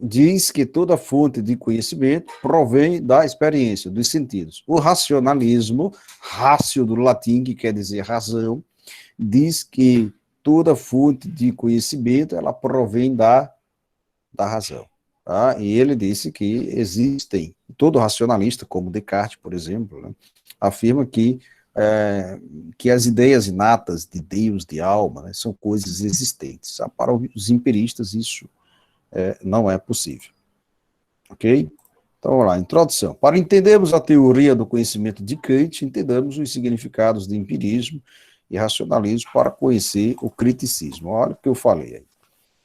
diz que toda fonte de conhecimento provém da experiência, dos sentidos. O racionalismo, ratio do latim, que quer dizer razão, diz que toda fonte de conhecimento, ela provém da razão. Tá? E ele disse que existem, todo racionalista, como Descartes, por exemplo, né, afirma que as ideias inatas de Deus, de alma, né, são coisas existentes. Para os empiristas, isso não é possível. Ok? Então, vamos lá, introdução. Para entendermos a teoria do conhecimento de Kant, entendamos os significados de empirismo e racionalismo para conhecer o criticismo. Olha o que eu falei aí.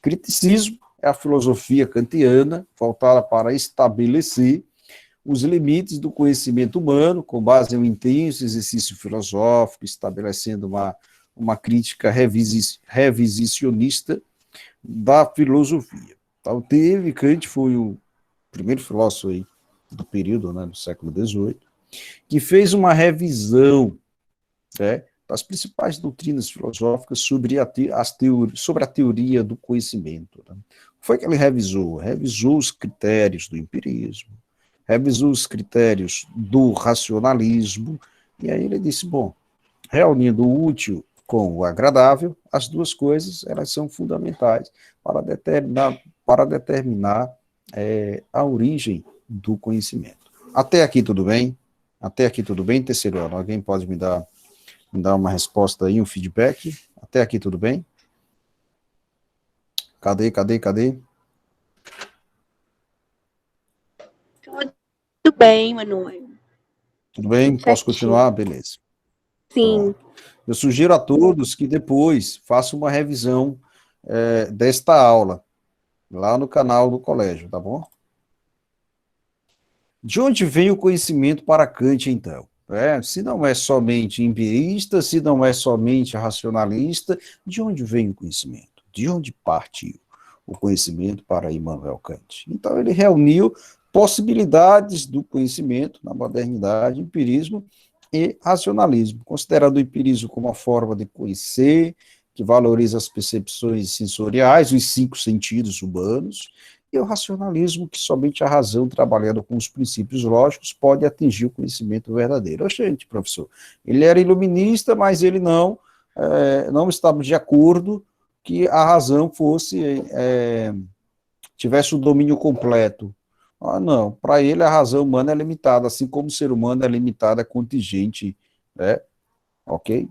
Criticismo é a filosofia kantiana voltada para estabelecer os limites do conhecimento humano, com base em um intenso exercício filosófico, estabelecendo uma crítica revisionista da filosofia. Então, Kant foi o primeiro filósofo aí do período, né, do século XVIII, que fez uma revisão das principais doutrinas filosóficas sobre a teoria do conhecimento. Né? Foi que ele revisou? Revisou os critérios do empirismo, revisou os critérios do racionalismo, e aí ele disse, bom, reunindo o útil com o agradável, as duas coisas, elas são fundamentais para determinar a origem do conhecimento. Até aqui tudo bem? Até aqui tudo bem, terceiro ano? Alguém pode me dar uma resposta aí, um feedback? Até aqui tudo bem? Cadê? Tudo bem, Manuel. Tudo bem? Posso continuar? Beleza. Sim. Então, eu sugiro a todos que depois façam uma revisão desta aula, lá no canal do colégio, tá bom? De onde vem o conhecimento para Kant, então? Se não é somente empirista, se não é somente racionalista, de onde vem o conhecimento? De onde parte o conhecimento para Immanuel Kant? Então, ele reuniu possibilidades do conhecimento na modernidade, empirismo e racionalismo, considerando o empirismo como uma forma de conhecer, que valoriza as percepções sensoriais, os 5 sentidos humanos, e o racionalismo, que somente a razão, trabalhando com os princípios lógicos, pode atingir o conhecimento verdadeiro. Gente, professor, ele era iluminista, mas ele não estava de acordo que a razão tivesse o domínio completo. Não, para ele a razão humana é limitada, assim como o ser humano é limitado, é contingente, né? Ok?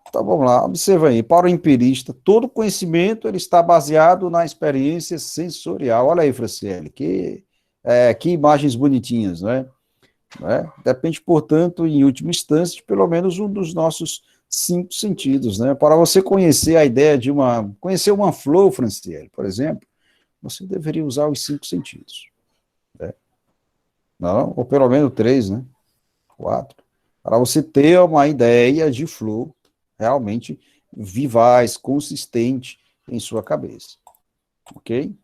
Então, vamos lá, observa aí, para o empirista, todo conhecimento ele está baseado na experiência sensorial. Olha aí, Franciele, que imagens bonitinhas, né? Depende, portanto, em última instância, de pelo menos um dos nossos 5 sentidos, né? Para você conhecer a ideia de conhecer uma flor, Franciele, por exemplo, você deveria usar os 5 sentidos. Né? Não, ou pelo menos 3, né? 4. Para você ter uma ideia de flor realmente vivaz, consistente em sua cabeça. ok?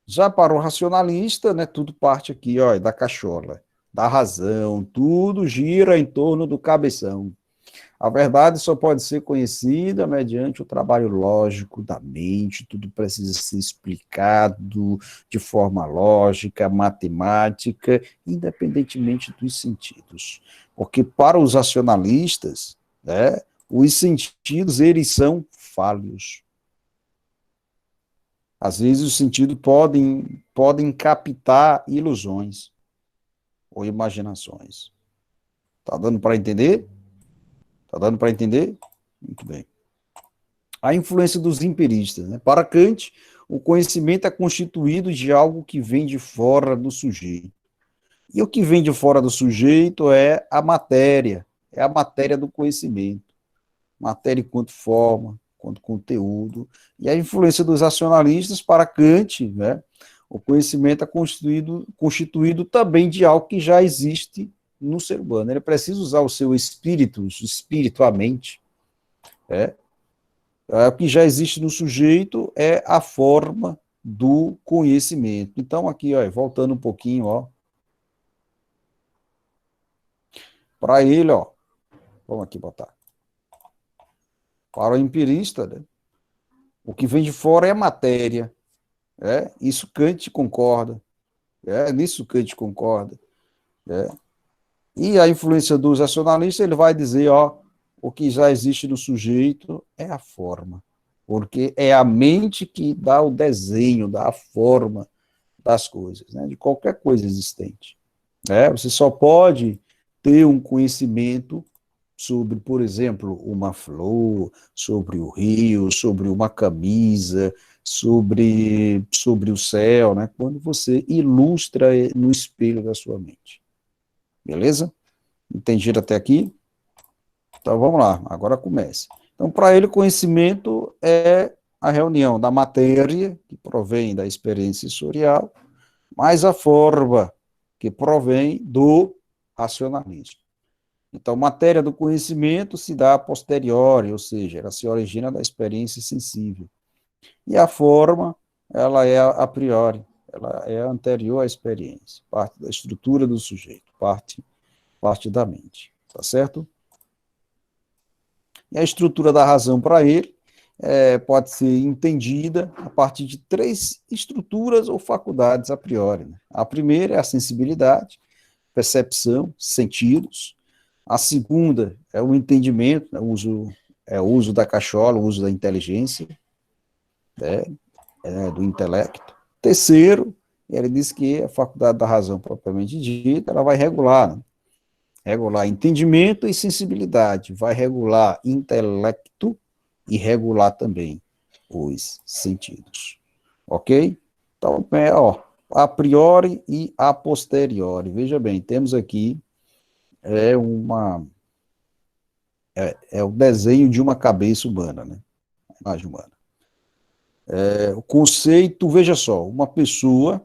Já para o racionalista, né, tudo parte aqui, ó, da cachola, da razão, tudo gira em torno do cabeção. A verdade só pode ser conhecida mediante o trabalho lógico da mente, tudo precisa ser explicado de forma lógica, matemática, independentemente dos sentidos. Porque para os racionalistas, né, os sentidos, eles são falhos. Às vezes os sentidos podem captar ilusões ou imaginações. Tá dando para entender? Tá dando para entender? Muito bem. A influência dos empiristas, né? Para Kant, o conhecimento é constituído de algo que vem de fora do sujeito. E o que vem de fora do sujeito é a matéria do conhecimento. Matéria enquanto forma, enquanto conteúdo. E a influência dos racionalistas, para Kant, né? O conhecimento é constituído também de algo que já existe no ser humano. Ele precisa usar o seu espírito, a mente, né? O que já existe no sujeito é a forma do conhecimento. Então, aqui, ó, voltando um pouquinho, ó, para ele, ó, vamos aqui botar. Para o empirista, né, o que vem de fora é a matéria. Isso Kant concorda. Nisso Kant concorda. E a influência dos racionalistas, ele vai dizer, ó, o que já existe no sujeito é a forma. Porque é a mente que dá o desenho, dá a forma das coisas, né, de qualquer coisa existente. Você só pode ter um conhecimento sobre, por exemplo, uma flor, sobre o rio, sobre uma camisa, sobre o céu, né, quando você ilustra no espelho da sua mente. Beleza? Entendido até aqui? Então vamos lá, agora comece. Então, para ele, conhecimento é a reunião da matéria, que provém da experiência sensorial, mais a forma, que provém do racionalismo. Então, matéria do conhecimento se dá a posteriori, ou seja, ela se origina da experiência sensível. E a forma, ela é a priori, ela é anterior à experiência, parte da estrutura do sujeito, parte da mente, tá certo? E a estrutura da razão para ele pode ser entendida a partir de 3 estruturas ou faculdades a priori, né? A primeira é a sensibilidade, percepção, sentidos. A segunda é o entendimento, né? O uso da cachola, o uso da inteligência, do intelecto. Terceiro, ele diz que a faculdade da razão propriamente dita, ela vai regular, né? Regular entendimento e sensibilidade, vai regular intelecto e regular também os sentidos. Ok? Então, a priori e a posteriori. Veja bem, temos aqui o desenho de uma cabeça humana, né? Imagem humana. O conceito, veja só, uma pessoa,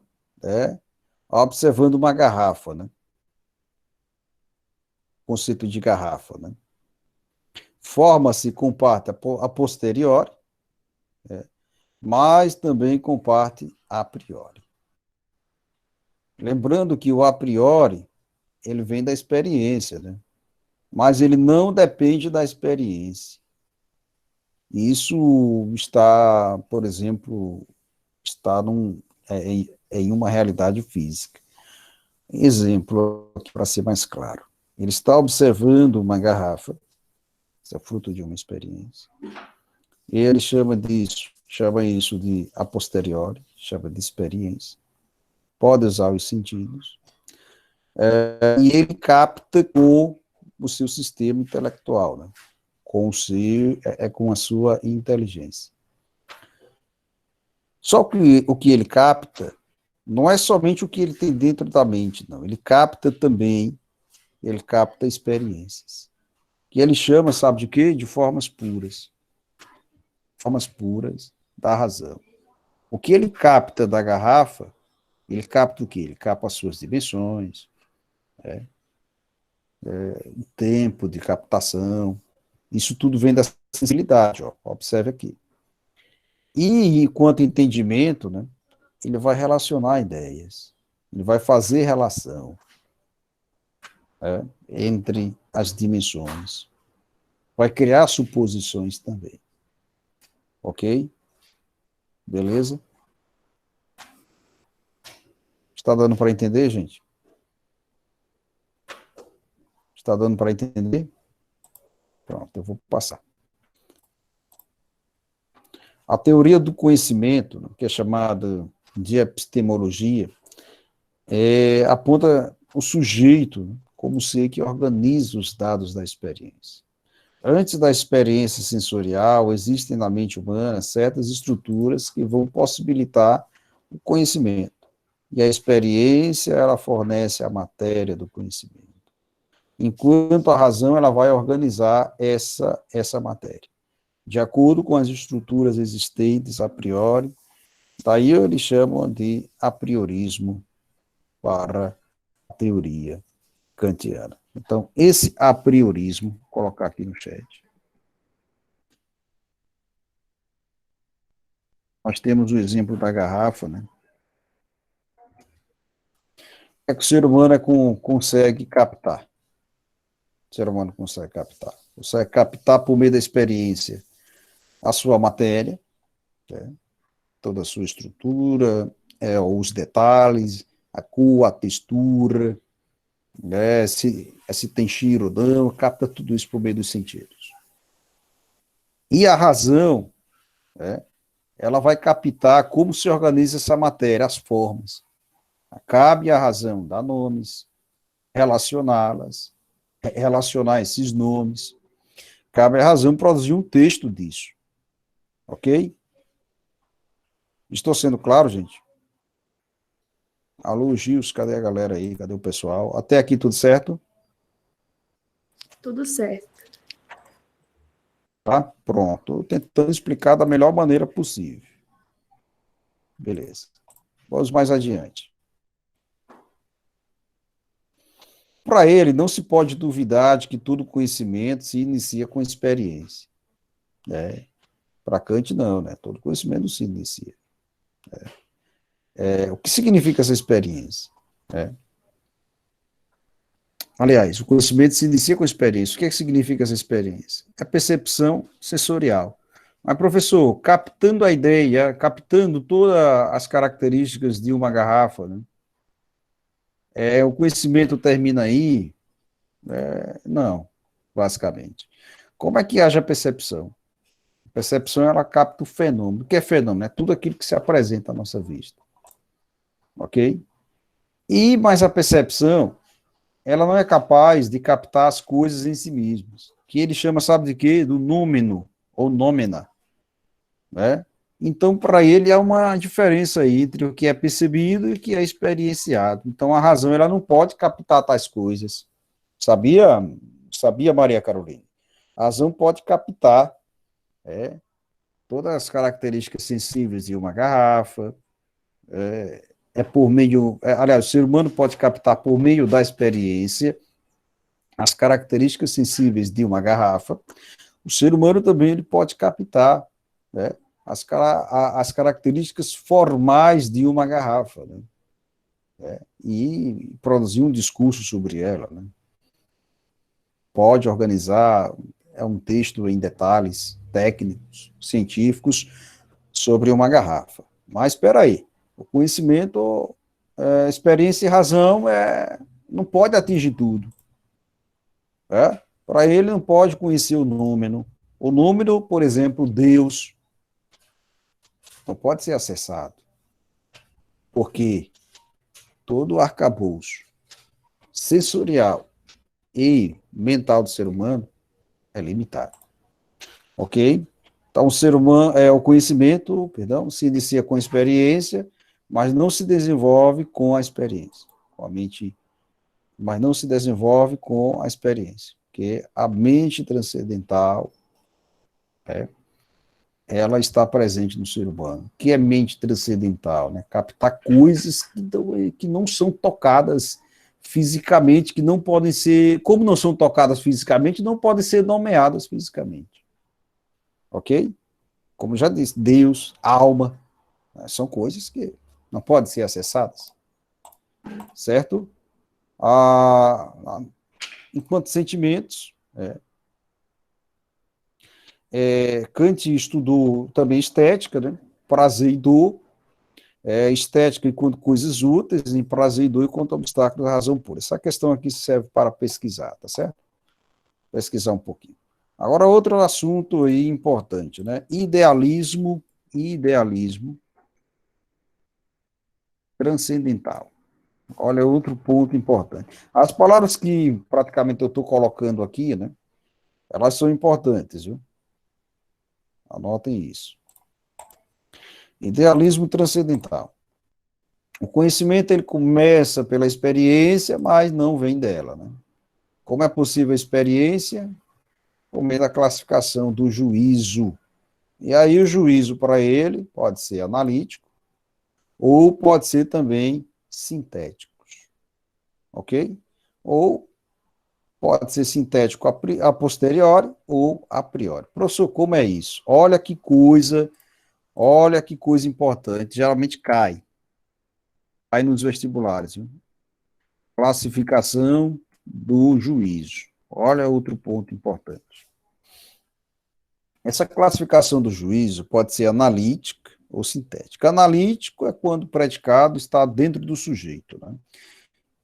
observando uma garrafa, né? Conceito de garrafa, né? Forma-se com parte a posteriori, mas também com parte a priori. Lembrando que o a priori, ele vem da experiência, né? Mas ele não depende da experiência. Isso está, por exemplo, em uma realidade física. Exemplo, para ser mais claro. Ele está observando uma garrafa, isso é fruto de uma experiência, e ele chama isso de a posteriori, chama de experiência, pode usar os sentidos, e ele capta com o seu sistema intelectual, né? Com a sua inteligência. Só que o que ele capta não é somente o que ele tem dentro da mente, não. Ele capta experiências. Que ele chama, sabe de quê? De formas puras. Formas puras da razão. O que ele capta da garrafa, ele capta o quê? Ele capta as suas dimensões, o tempo de captação. Isso tudo vem da sensibilidade, ó. Observe aqui. E, quanto entendimento, né, ele vai relacionar ideias, ele vai fazer relação, né, entre as dimensões, vai criar suposições também. Ok? Beleza? Está dando para entender, gente? Está dando para entender? Pronto, eu vou passar. A teoria do conhecimento, que é chamada de epistemologia, aponta o sujeito como ser que organiza os dados da experiência. Antes da experiência sensorial, existem na mente humana certas estruturas que vão possibilitar o conhecimento. E a experiência, ela fornece a matéria do conhecimento. Enquanto a razão, ela vai organizar essa matéria, de acordo com as estruturas existentes a priori. Daí eles chamam de apriorismo para a teoria kantiana. Então, esse apriorismo, vou colocar aqui no chat. Nós temos o exemplo da garrafa, né? É que o ser humano consegue captar. O ser humano consegue captar. Consegue captar por meio da experiência a sua matéria, né? Toda a sua estrutura, os detalhes, a cor, a textura, né? Se tem cheiro ou não, capta tudo isso por meio dos sentidos. E a razão, né, ela vai captar como se organiza essa matéria, as formas. Cabe à razão dar nomes, relacioná-las, relacionar esses nomes. Cabe à razão produzir um texto disso. Ok? Estou sendo claro, gente? Alô, Gils, cadê a galera aí? Cadê o pessoal? Até aqui tudo certo? Tudo certo. Tá? Pronto. Estou tentando explicar da melhor maneira possível. Beleza. Vamos mais adiante. Para ele, não se pode duvidar de que todo conhecimento se inicia com experiência. Para Kant, não, né? Todo conhecimento não se inicia. O que significa essa experiência? Aliás, o conhecimento se inicia com experiência. O que significa essa experiência? É a percepção sensorial. Mas, professor, captando a ideia, captando todas as características de uma garrafa, né? O conhecimento termina aí? Não, basicamente. Como é que age a percepção? A percepção, ela capta o fenômeno. O que é fenômeno? É tudo aquilo que se apresenta à nossa vista. Ok? Mas a percepção, ela não é capaz de captar as coisas em si mesmas. Que ele chama, sabe de quê? Do númeno, ou nômena. Né? Então, para ele, há uma diferença aí entre o que é percebido e o que é experienciado. Então, a razão, ela não pode captar tais coisas. Sabia, Maria Carolina? A razão pode captar todas as características sensíveis de uma garrafa, por meio... aliás, o ser humano pode captar por meio da experiência as características sensíveis de uma garrafa. O ser humano também ele pode captar, né, as características formais de uma garrafa, né, e produzir um discurso sobre ela, né. Pode organizar um texto em detalhes técnicos, científicos, sobre uma garrafa. Mas, espera aí, o conhecimento, experiência e razão não pode atingir tudo. Para ele, não pode conhecer o número. O número, por exemplo, Deus, não pode ser acessado. Porque todo o arcabouço sensorial e mental do ser humano é limitado. Ok? Então, o ser humano, o conhecimento, se inicia com a experiência, mas não se desenvolve com a experiência. Com a mente, mas não se desenvolve com a experiência. Porque a mente transcendental, ela está presente no ser humano. O que é mente transcendental? Né? Captar coisas que não são tocadas fisicamente, que não podem ser, como não são tocadas fisicamente, não podem ser nomeadas fisicamente. Ok? como já disse, Deus, alma, né? São coisas que não podem ser acessadas, certo? Enquanto sentimentos, Kant estudou também estética, né? Prazer e dor, estética enquanto coisas úteis, em prazer e dor enquanto obstáculo da razão pura. Essa questão aqui serve para pesquisar, tá certo? Pesquisar um pouquinho. Agora, outro assunto aí importante, né? Idealismo transcendental. Olha, outro ponto importante. As palavras que praticamente eu estou colocando aqui, né? Elas são importantes, viu? Anotem isso. Idealismo transcendental. O conhecimento, ele começa pela experiência, mas não vem dela, né? Como é possível a experiência? Por meio da classificação do juízo. E aí o juízo, para ele, pode ser analítico, ou pode ser também sintético, ok? Ou pode ser sintético a posteriori ou a priori. Professor, como é isso? Olha que coisa importante, geralmente cai nos vestibulares, viu? Classificação do juízo. Olha outro ponto importante. Essa classificação do juízo pode ser analítica ou sintética. Analítico é quando o predicado está dentro do sujeito, né?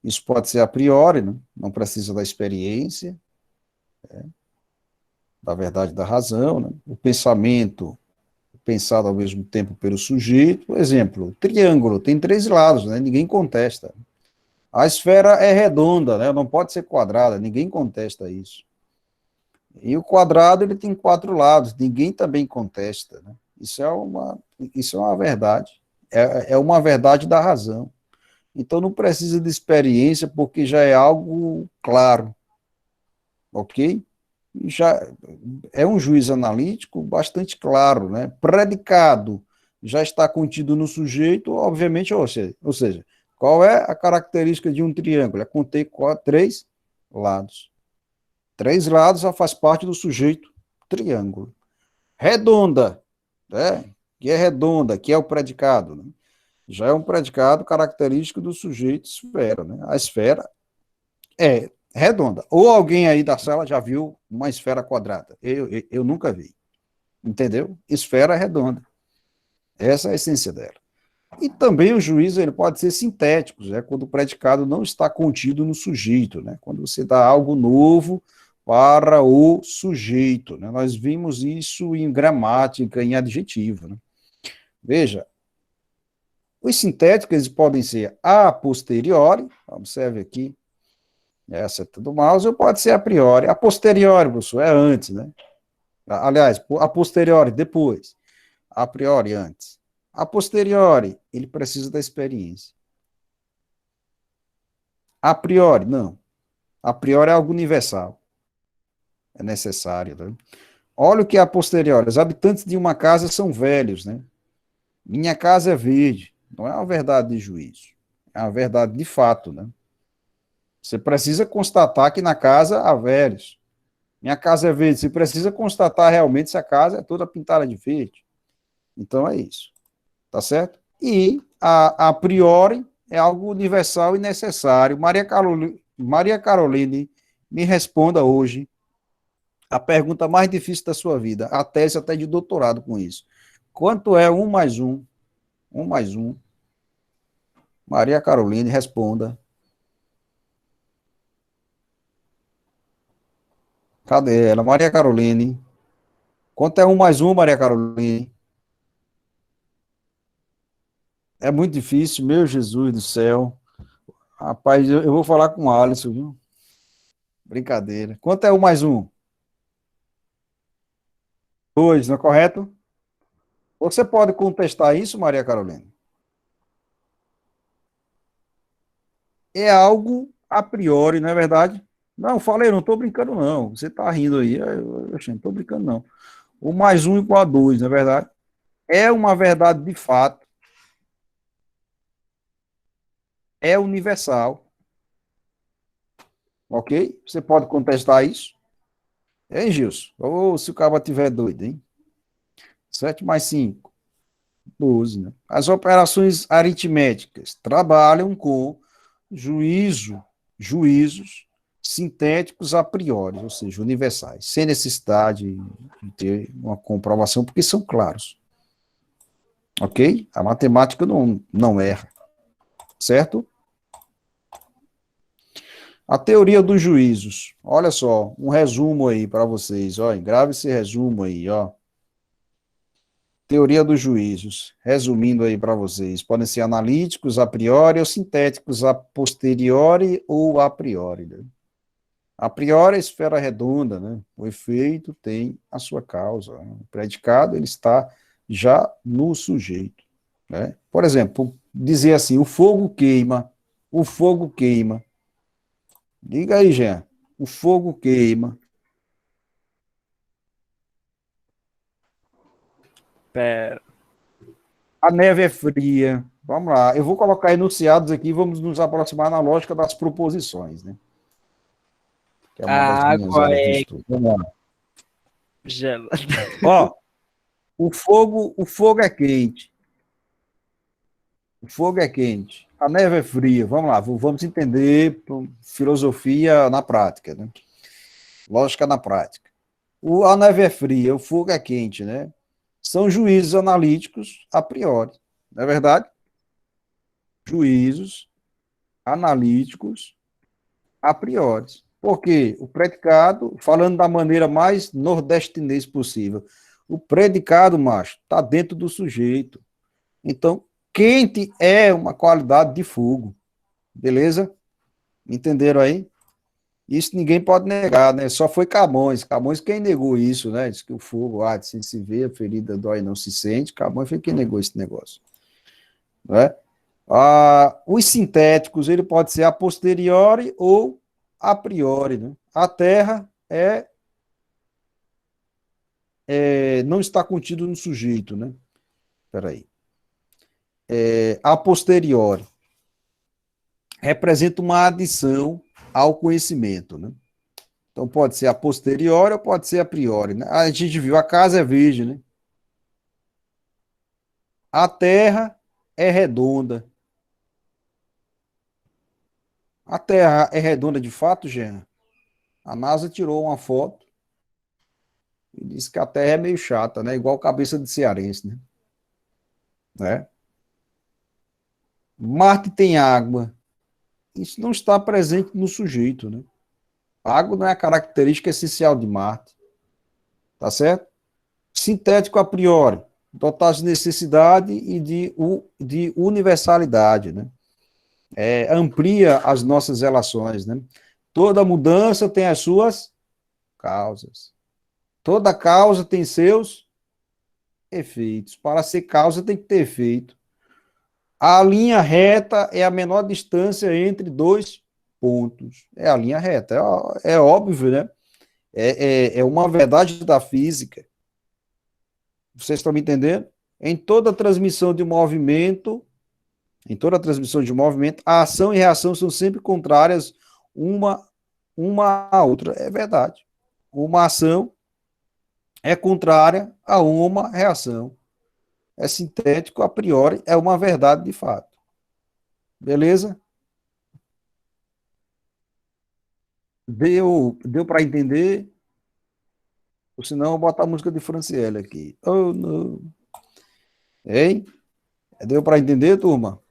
Isso pode ser a priori, né? Não precisa da experiência, da verdade, da razão, né? O pensamento pensado ao mesmo tempo pelo sujeito. Por exemplo, o triângulo tem 3 lados, né? Ninguém contesta. A esfera é redonda, né? Não pode ser quadrada, ninguém contesta isso. E o quadrado, ele tem 4 lados, ninguém também contesta, né? Isso é uma verdade. É uma verdade da razão. Então, não precisa de experiência, porque já é algo claro, ok? Já é um juízo analítico bastante claro, né? Predicado já está contido no sujeito, obviamente, ou seja, qual é a característica de um triângulo? É conter 3 lados. 3 lados já faz parte do sujeito triângulo. Redonda, né? Que é redonda, que é o predicado, né? Já é um predicado característico do sujeito esfera, né? A esfera é redonda. Ou alguém aí da sala já viu uma esfera quadrada? Eu nunca vi. Entendeu? Esfera redonda. Essa é a essência dela. E também o juízo, ele pode ser sintético, né? Quando o predicado não está contido no sujeito, né? Quando você dá algo novo para o sujeito, né? Nós vimos isso em gramática, em adjetivo, né? Veja, os sintéticos, eles podem ser a posteriori, observe aqui, essa é tudo mouse, ou pode ser a priori. A posteriori, professor, é antes, né? Aliás, a posteriori, depois. A priori, antes. A posteriori, ele precisa da experiência. A priori, não. A priori é algo universal. É necessário, né? Olha o que é a posteriori. Os habitantes de uma casa são velhos, né? Minha casa é verde. Não é uma verdade de juízo. É uma verdade de fato, né? Você precisa constatar que na casa há velhos. Minha casa é verde. Você precisa constatar realmente se a casa é toda pintada de verde. Então é isso. Tá certo? E a priori é algo universal e necessário. Maria Caroline, me responda hoje a pergunta mais difícil da sua vida, a tese até de doutorado com isso. Quanto é 1 mais 1? 1 mais 1. Maria Caroline, responda. Cadê ela? Maria Caroline. Quanto é 1 mais 1, Maria Caroline? É muito difícil, meu Jesus do céu. Rapaz, eu vou falar com o Alisson, viu? Brincadeira. Quanto é 1 mais 1? 2, não é correto? Você pode contestar isso, Maria Carolina? É algo a priori, não é verdade? Não, falei, não estou brincando, não. Você está rindo aí. Eu não estou brincando, não. O mais 1 igual a 2, não é verdade? É uma verdade de fato. É universal. Ok? Você pode contestar isso? Hein, Gilson? Ou se o cara estiver doido, hein? 7 mais 5, 12, né? As operações aritméticas trabalham com juízos sintéticos a priori, ou seja, universais, sem necessidade de ter uma comprovação, porque são claros. Ok? A matemática não erra. Certo? A teoria dos juízos. Olha só, um resumo aí para vocês. Ó, grave esse resumo aí, ó. Teoria dos juízos. Resumindo aí para vocês. Podem ser analíticos a priori ou sintéticos a posteriori ou a priori. Né? A priori é esfera redonda, né? O efeito tem a sua causa. Né? O predicado ele está já no sujeito. Né? Por exemplo, dizer assim, o fogo queima. Diga aí, Jean. O fogo queima. Pera. A neve é fria. Vamos lá. Eu vou colocar enunciados aqui, vamos nos aproximar na lógica das proposições, né? Que é uma das A minhas água áreas de é estudo. Vamos lá. gelada. Ó, o fogo é quente. O fogo é quente. A neve é fria. Vamos lá, vamos entender filosofia na prática, né? Lógica na prática. A neve é fria, o fogo é quente, né? São juízos analíticos a priori, não é verdade? Juízos analíticos a priori. Por quê? O predicado, falando da maneira mais nordestinês possível, o predicado, macho, está dentro do sujeito. Então, quente é uma qualidade de fogo. Beleza? Entenderam aí? Isso ninguém pode negar, né? Só foi Camões. Camões quem negou isso, né? Diz que o fogo arde sem se ver, a ferida dói não se sente. Camões foi quem negou esse negócio. Né? Os sintéticos, ele pode ser a posteriori ou a priori. Né? A Terra não está contido no sujeito, né? Espera aí. A posteriori representa uma adição ao conhecimento, né? Então, pode ser a posteriori ou pode ser a priori. Né? A gente viu, a casa é virgem, né? A Terra é redonda. A Terra é redonda de fato, Jean? A NASA tirou uma foto e disse que a Terra é meio chata, né? Igual cabeça de cearense, né? Marte tem água. Isso não está presente no sujeito, né? A água não é a característica essencial de Marte. Tá certo? Sintético a priori, total de necessidade e de universalidade, né? Amplia as nossas relações, né? Toda mudança tem as suas causas. Toda causa tem seus efeitos. Para ser causa tem que ter efeito. A linha reta é a menor distância entre dois pontos. É a linha reta. É óbvio, né? É uma verdade da física. Vocês estão me entendendo? Em toda transmissão de movimento, a ação e reação são sempre contrárias uma à outra. É verdade. Uma ação é contrária a uma reação. É sintético a priori, é uma verdade de fato. Beleza? Deu para entender? Ou senão eu boto a música de Franciele aqui. Oh, não. Hein? Deu para entender, turma?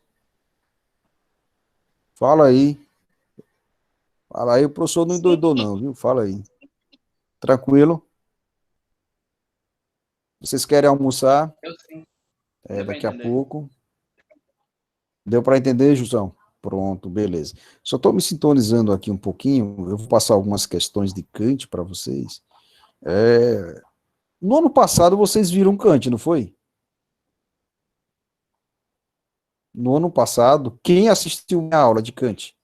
Fala aí. Fala aí, o professor não endoidou não, viu? Fala aí. Tranquilo? Vocês querem almoçar? Eu sim. Daqui a pouco. Deu para entender, Jusão? Pronto, beleza. Só estou me sintonizando aqui um pouquinho, eu vou passar algumas questões de Kant para vocês. No ano passado vocês viram Kant, não foi? No ano passado, quem assistiu minha aula de Kant?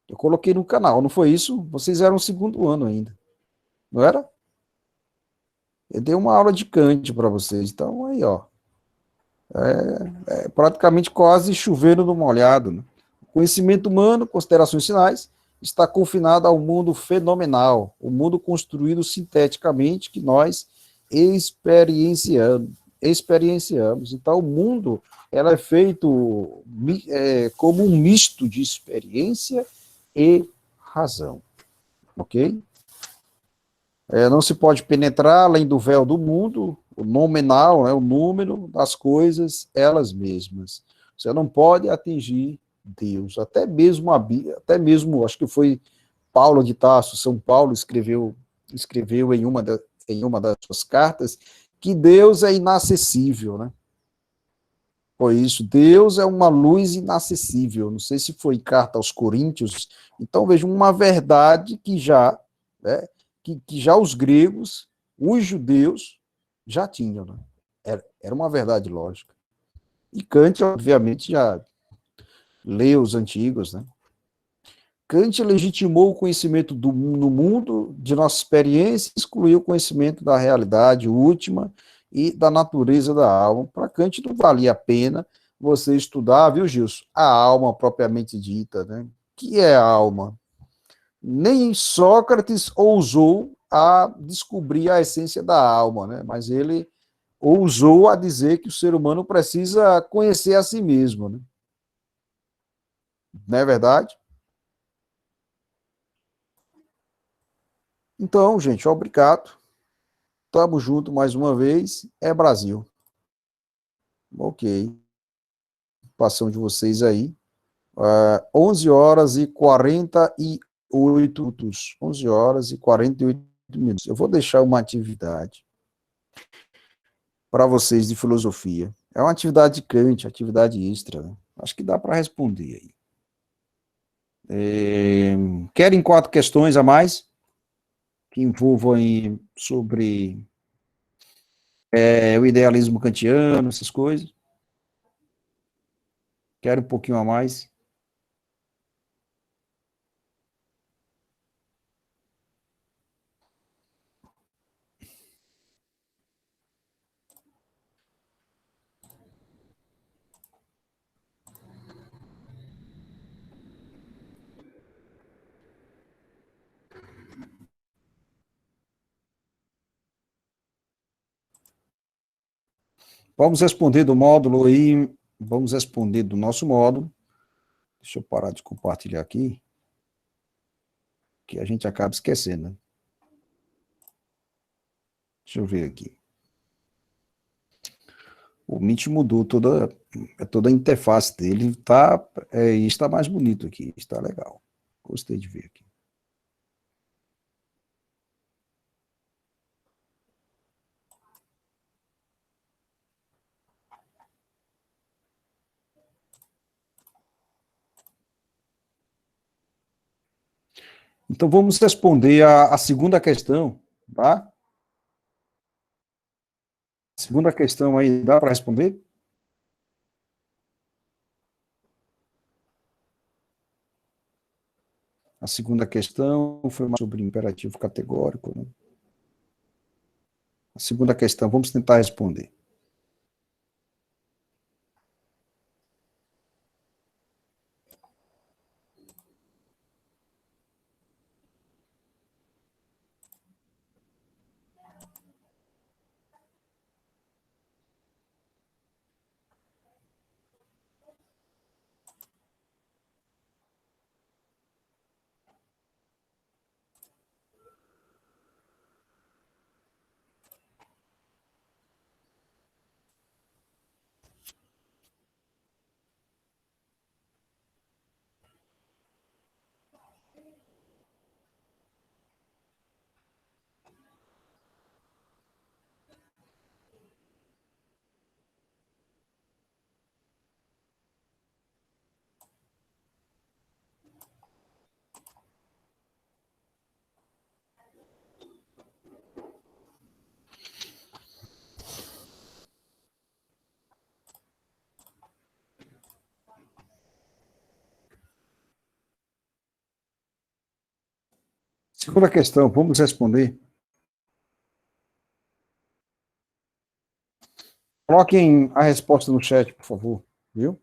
Eu coloquei no canal, não foi isso? Vocês eram o segundo ano ainda, não era? Eu dei uma aula de Kant para vocês, então aí, ó. Praticamente quase chovendo no molhado. Né? O conhecimento humano, considerações finais, está confinado ao mundo fenomenal, o mundo construído sinteticamente que nós experienciamos. Então, o mundo ela é feito como um misto de experiência e razão, ok? Não se pode penetrar além do véu do mundo, o nominal, o número das coisas, elas mesmas. Você não pode atingir Deus. Até mesmo, acho que foi Paulo de Tarso, São Paulo, escreveu em uma das suas cartas que Deus é inacessível, né? Foi isso, Deus é uma luz inacessível. Não sei se foi carta aos Coríntios. Então, veja, uma verdade que já, né, que já os gregos, os judeus, já tinham. Né? Era uma verdade lógica. E Kant, obviamente, já leu os antigos, né? Kant legitimou o conhecimento no mundo de nossa experiência, excluiu o conhecimento da realidade última e da natureza da alma. Para Kant não valia a pena você estudar, viu, Gilson? A alma propriamente dita, né? Que é a alma? Nem Sócrates ousou a descobrir a essência da alma, né? Mas ele ousou a dizer que o ser humano precisa conhecer a si mesmo, né? Não é verdade? Então, gente, obrigado. Tamo junto mais uma vez. É Brasil. Ok. Passão de vocês aí. 11 horas e 48 minutos. 11 horas e 48 minutos. Eu vou deixar uma atividade para vocês de filosofia. É uma atividade de Kant, atividade extra. Né? Acho que dá para responder aí. Querem 4 questões a mais? Que envolvam sobre o idealismo kantiano, essas coisas? Quero um pouquinho a mais? Vamos responder do módulo aí, vamos responder do nosso módulo. Deixa eu parar de compartilhar aqui, que a gente acaba esquecendo, né? Deixa eu ver aqui. O Meet mudou toda a interface dele, está mais bonito aqui, está legal. Gostei de ver aqui. Então vamos responder a segunda questão, tá? Segunda questão aí, dá para responder? A segunda questão foi mais sobre imperativo categórico, né? A segunda questão, vamos tentar responder. Segunda questão, vamos responder. Coloquem a resposta no chat, por favor, viu?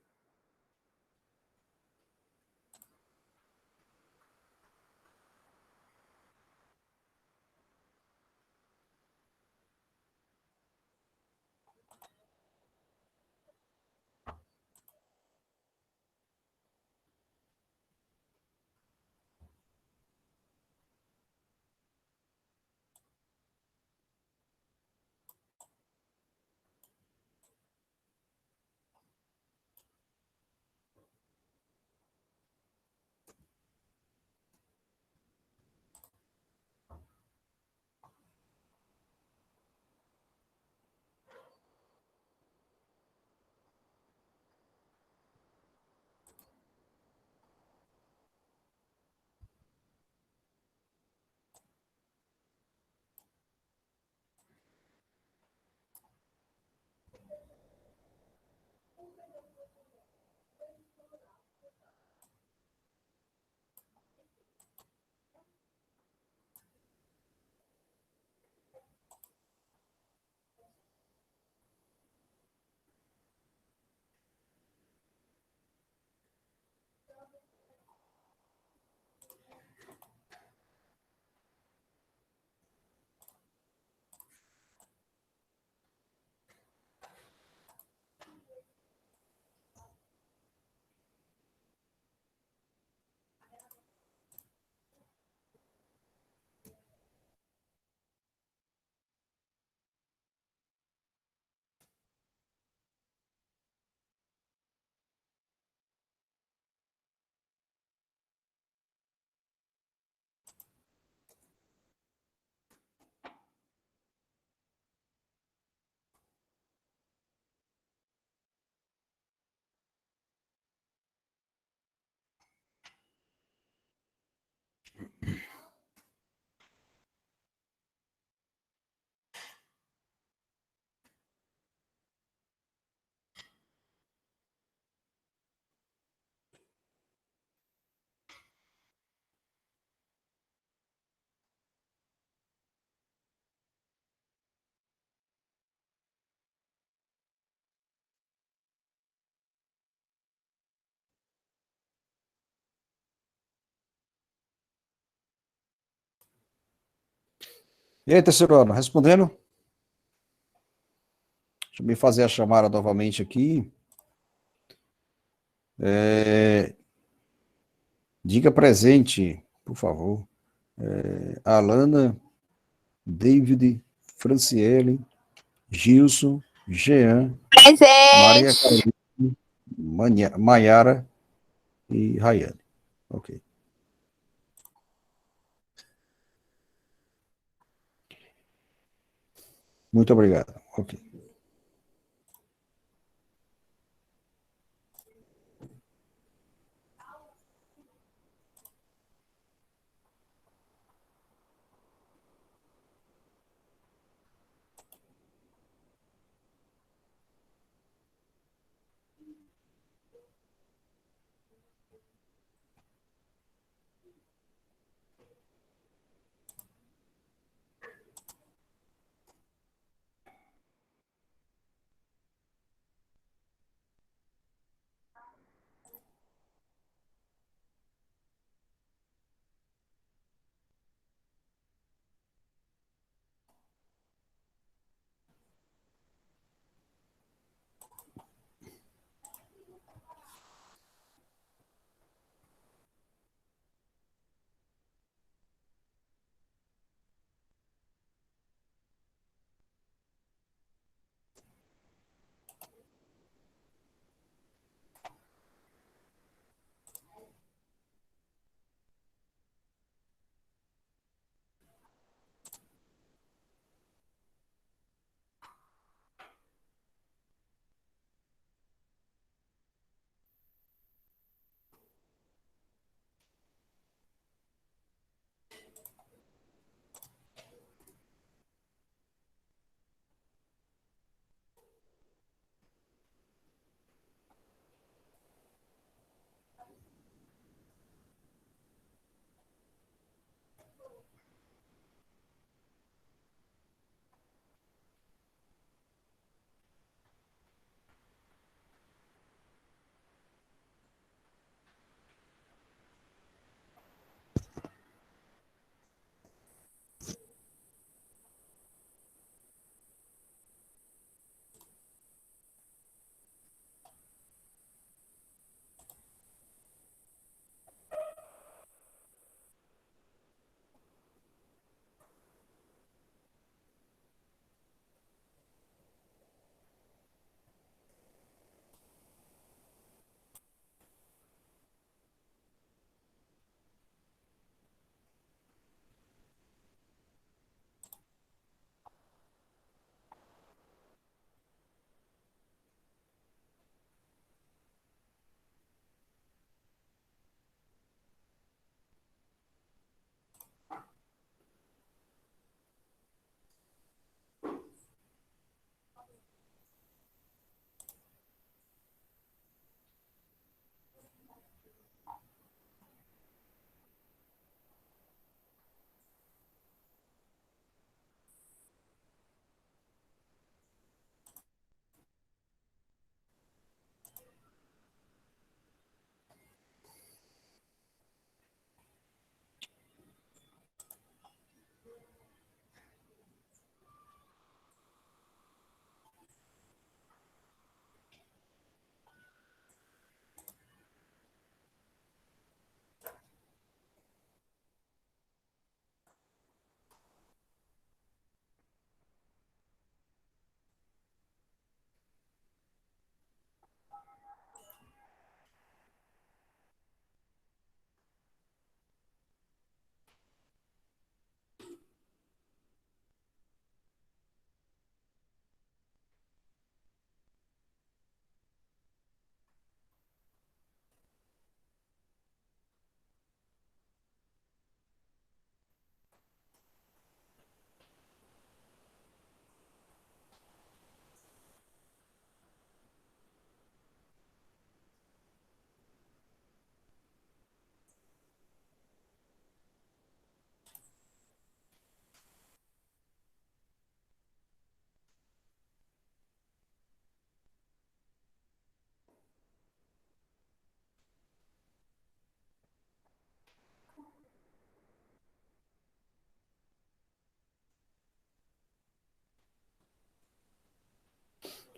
E aí, terceiro ano, respondendo? Deixa eu me fazer a chamada novamente aqui. Diga presente, por favor. Alana, David, Franciele, Gilson, Jean, Maria Presente. Carolina, Maiara e Rayane. Ok. Muito obrigado. Ok.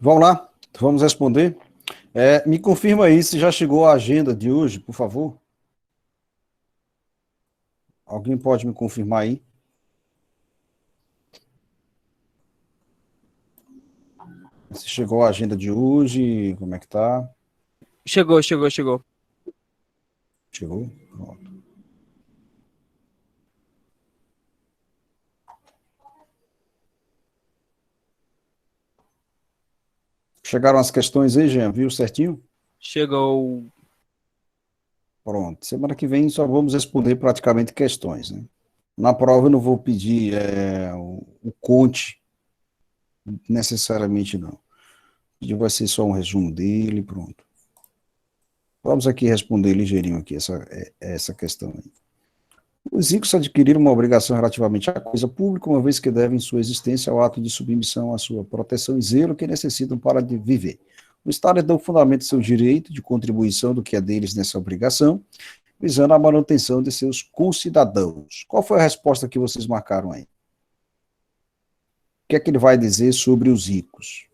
Vamos lá, vamos responder. Me confirma aí se já chegou a agenda de hoje, por favor. Alguém pode me confirmar aí? Se chegou a agenda de hoje, como é que tá? Chegou. Chegou? Pronto. Chegaram as questões aí, Jean, viu certinho? Chegou. Pronto. Semana que vem só vamos responder praticamente questões, né? Na prova eu não vou pedir o conte necessariamente, não. Vai ser só um resumo dele, pronto. Vamos aqui responder ligeirinho aqui essa questão aí. Os ricos adquiriram uma obrigação relativamente à coisa pública, uma vez que devem sua existência ao ato de submissão à sua proteção e zelo que necessitam para viver. O Estado então fundamenta seu direito de contribuição do que é deles nessa obrigação, visando a manutenção de seus concidadãos. Qual foi a resposta que vocês marcaram aí? O que é que ele vai dizer sobre os ricos?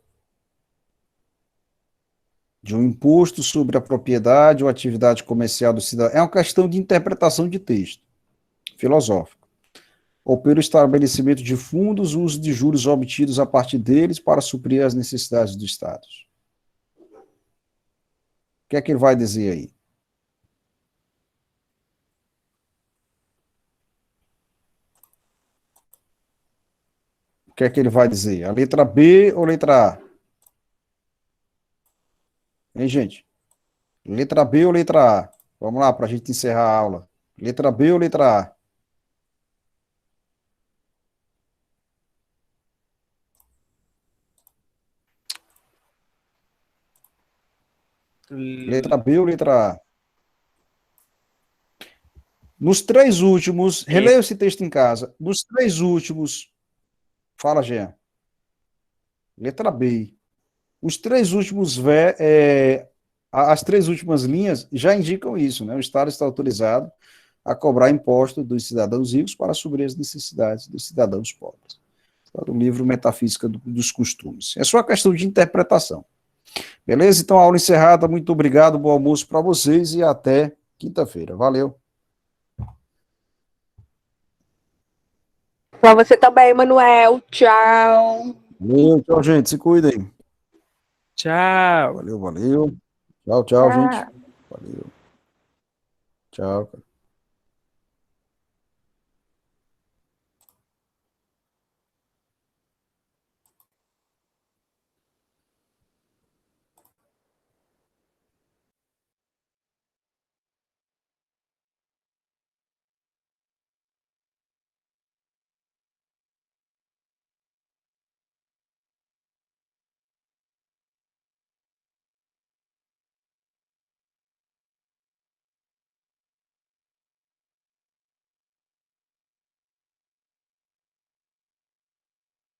De um imposto sobre a propriedade ou atividade comercial do cidadão. É uma questão de interpretação de texto filosófico. Ou pelo estabelecimento de fundos, uso de juros obtidos a partir deles para suprir as necessidades do Estado. O que é que ele vai dizer aí? O que é que ele vai dizer? A letra B ou letra A? Hein, gente? Letra B ou letra A? Vamos lá, para a gente encerrar a aula. Letra B ou letra A? Letra B ou letra A? Nos três últimos, releia esse texto em casa. Nos três últimos, fala, Jean. Letra B. Os três últimos, as três últimas linhas já indicam isso, né? O Estado está autorizado a cobrar imposto dos cidadãos ricos para suprir as necessidades dos cidadãos pobres. Está no livro Metafísica dos Costumes. É só uma questão de interpretação. Beleza? Então, aula encerrada. Muito obrigado, bom almoço para vocês e até quinta-feira. Valeu. Pra você também, Manuel. Tchau. Tchau, gente. Se cuidem. Tchau. Valeu. Tchau, gente. Valeu. Tchau, cara.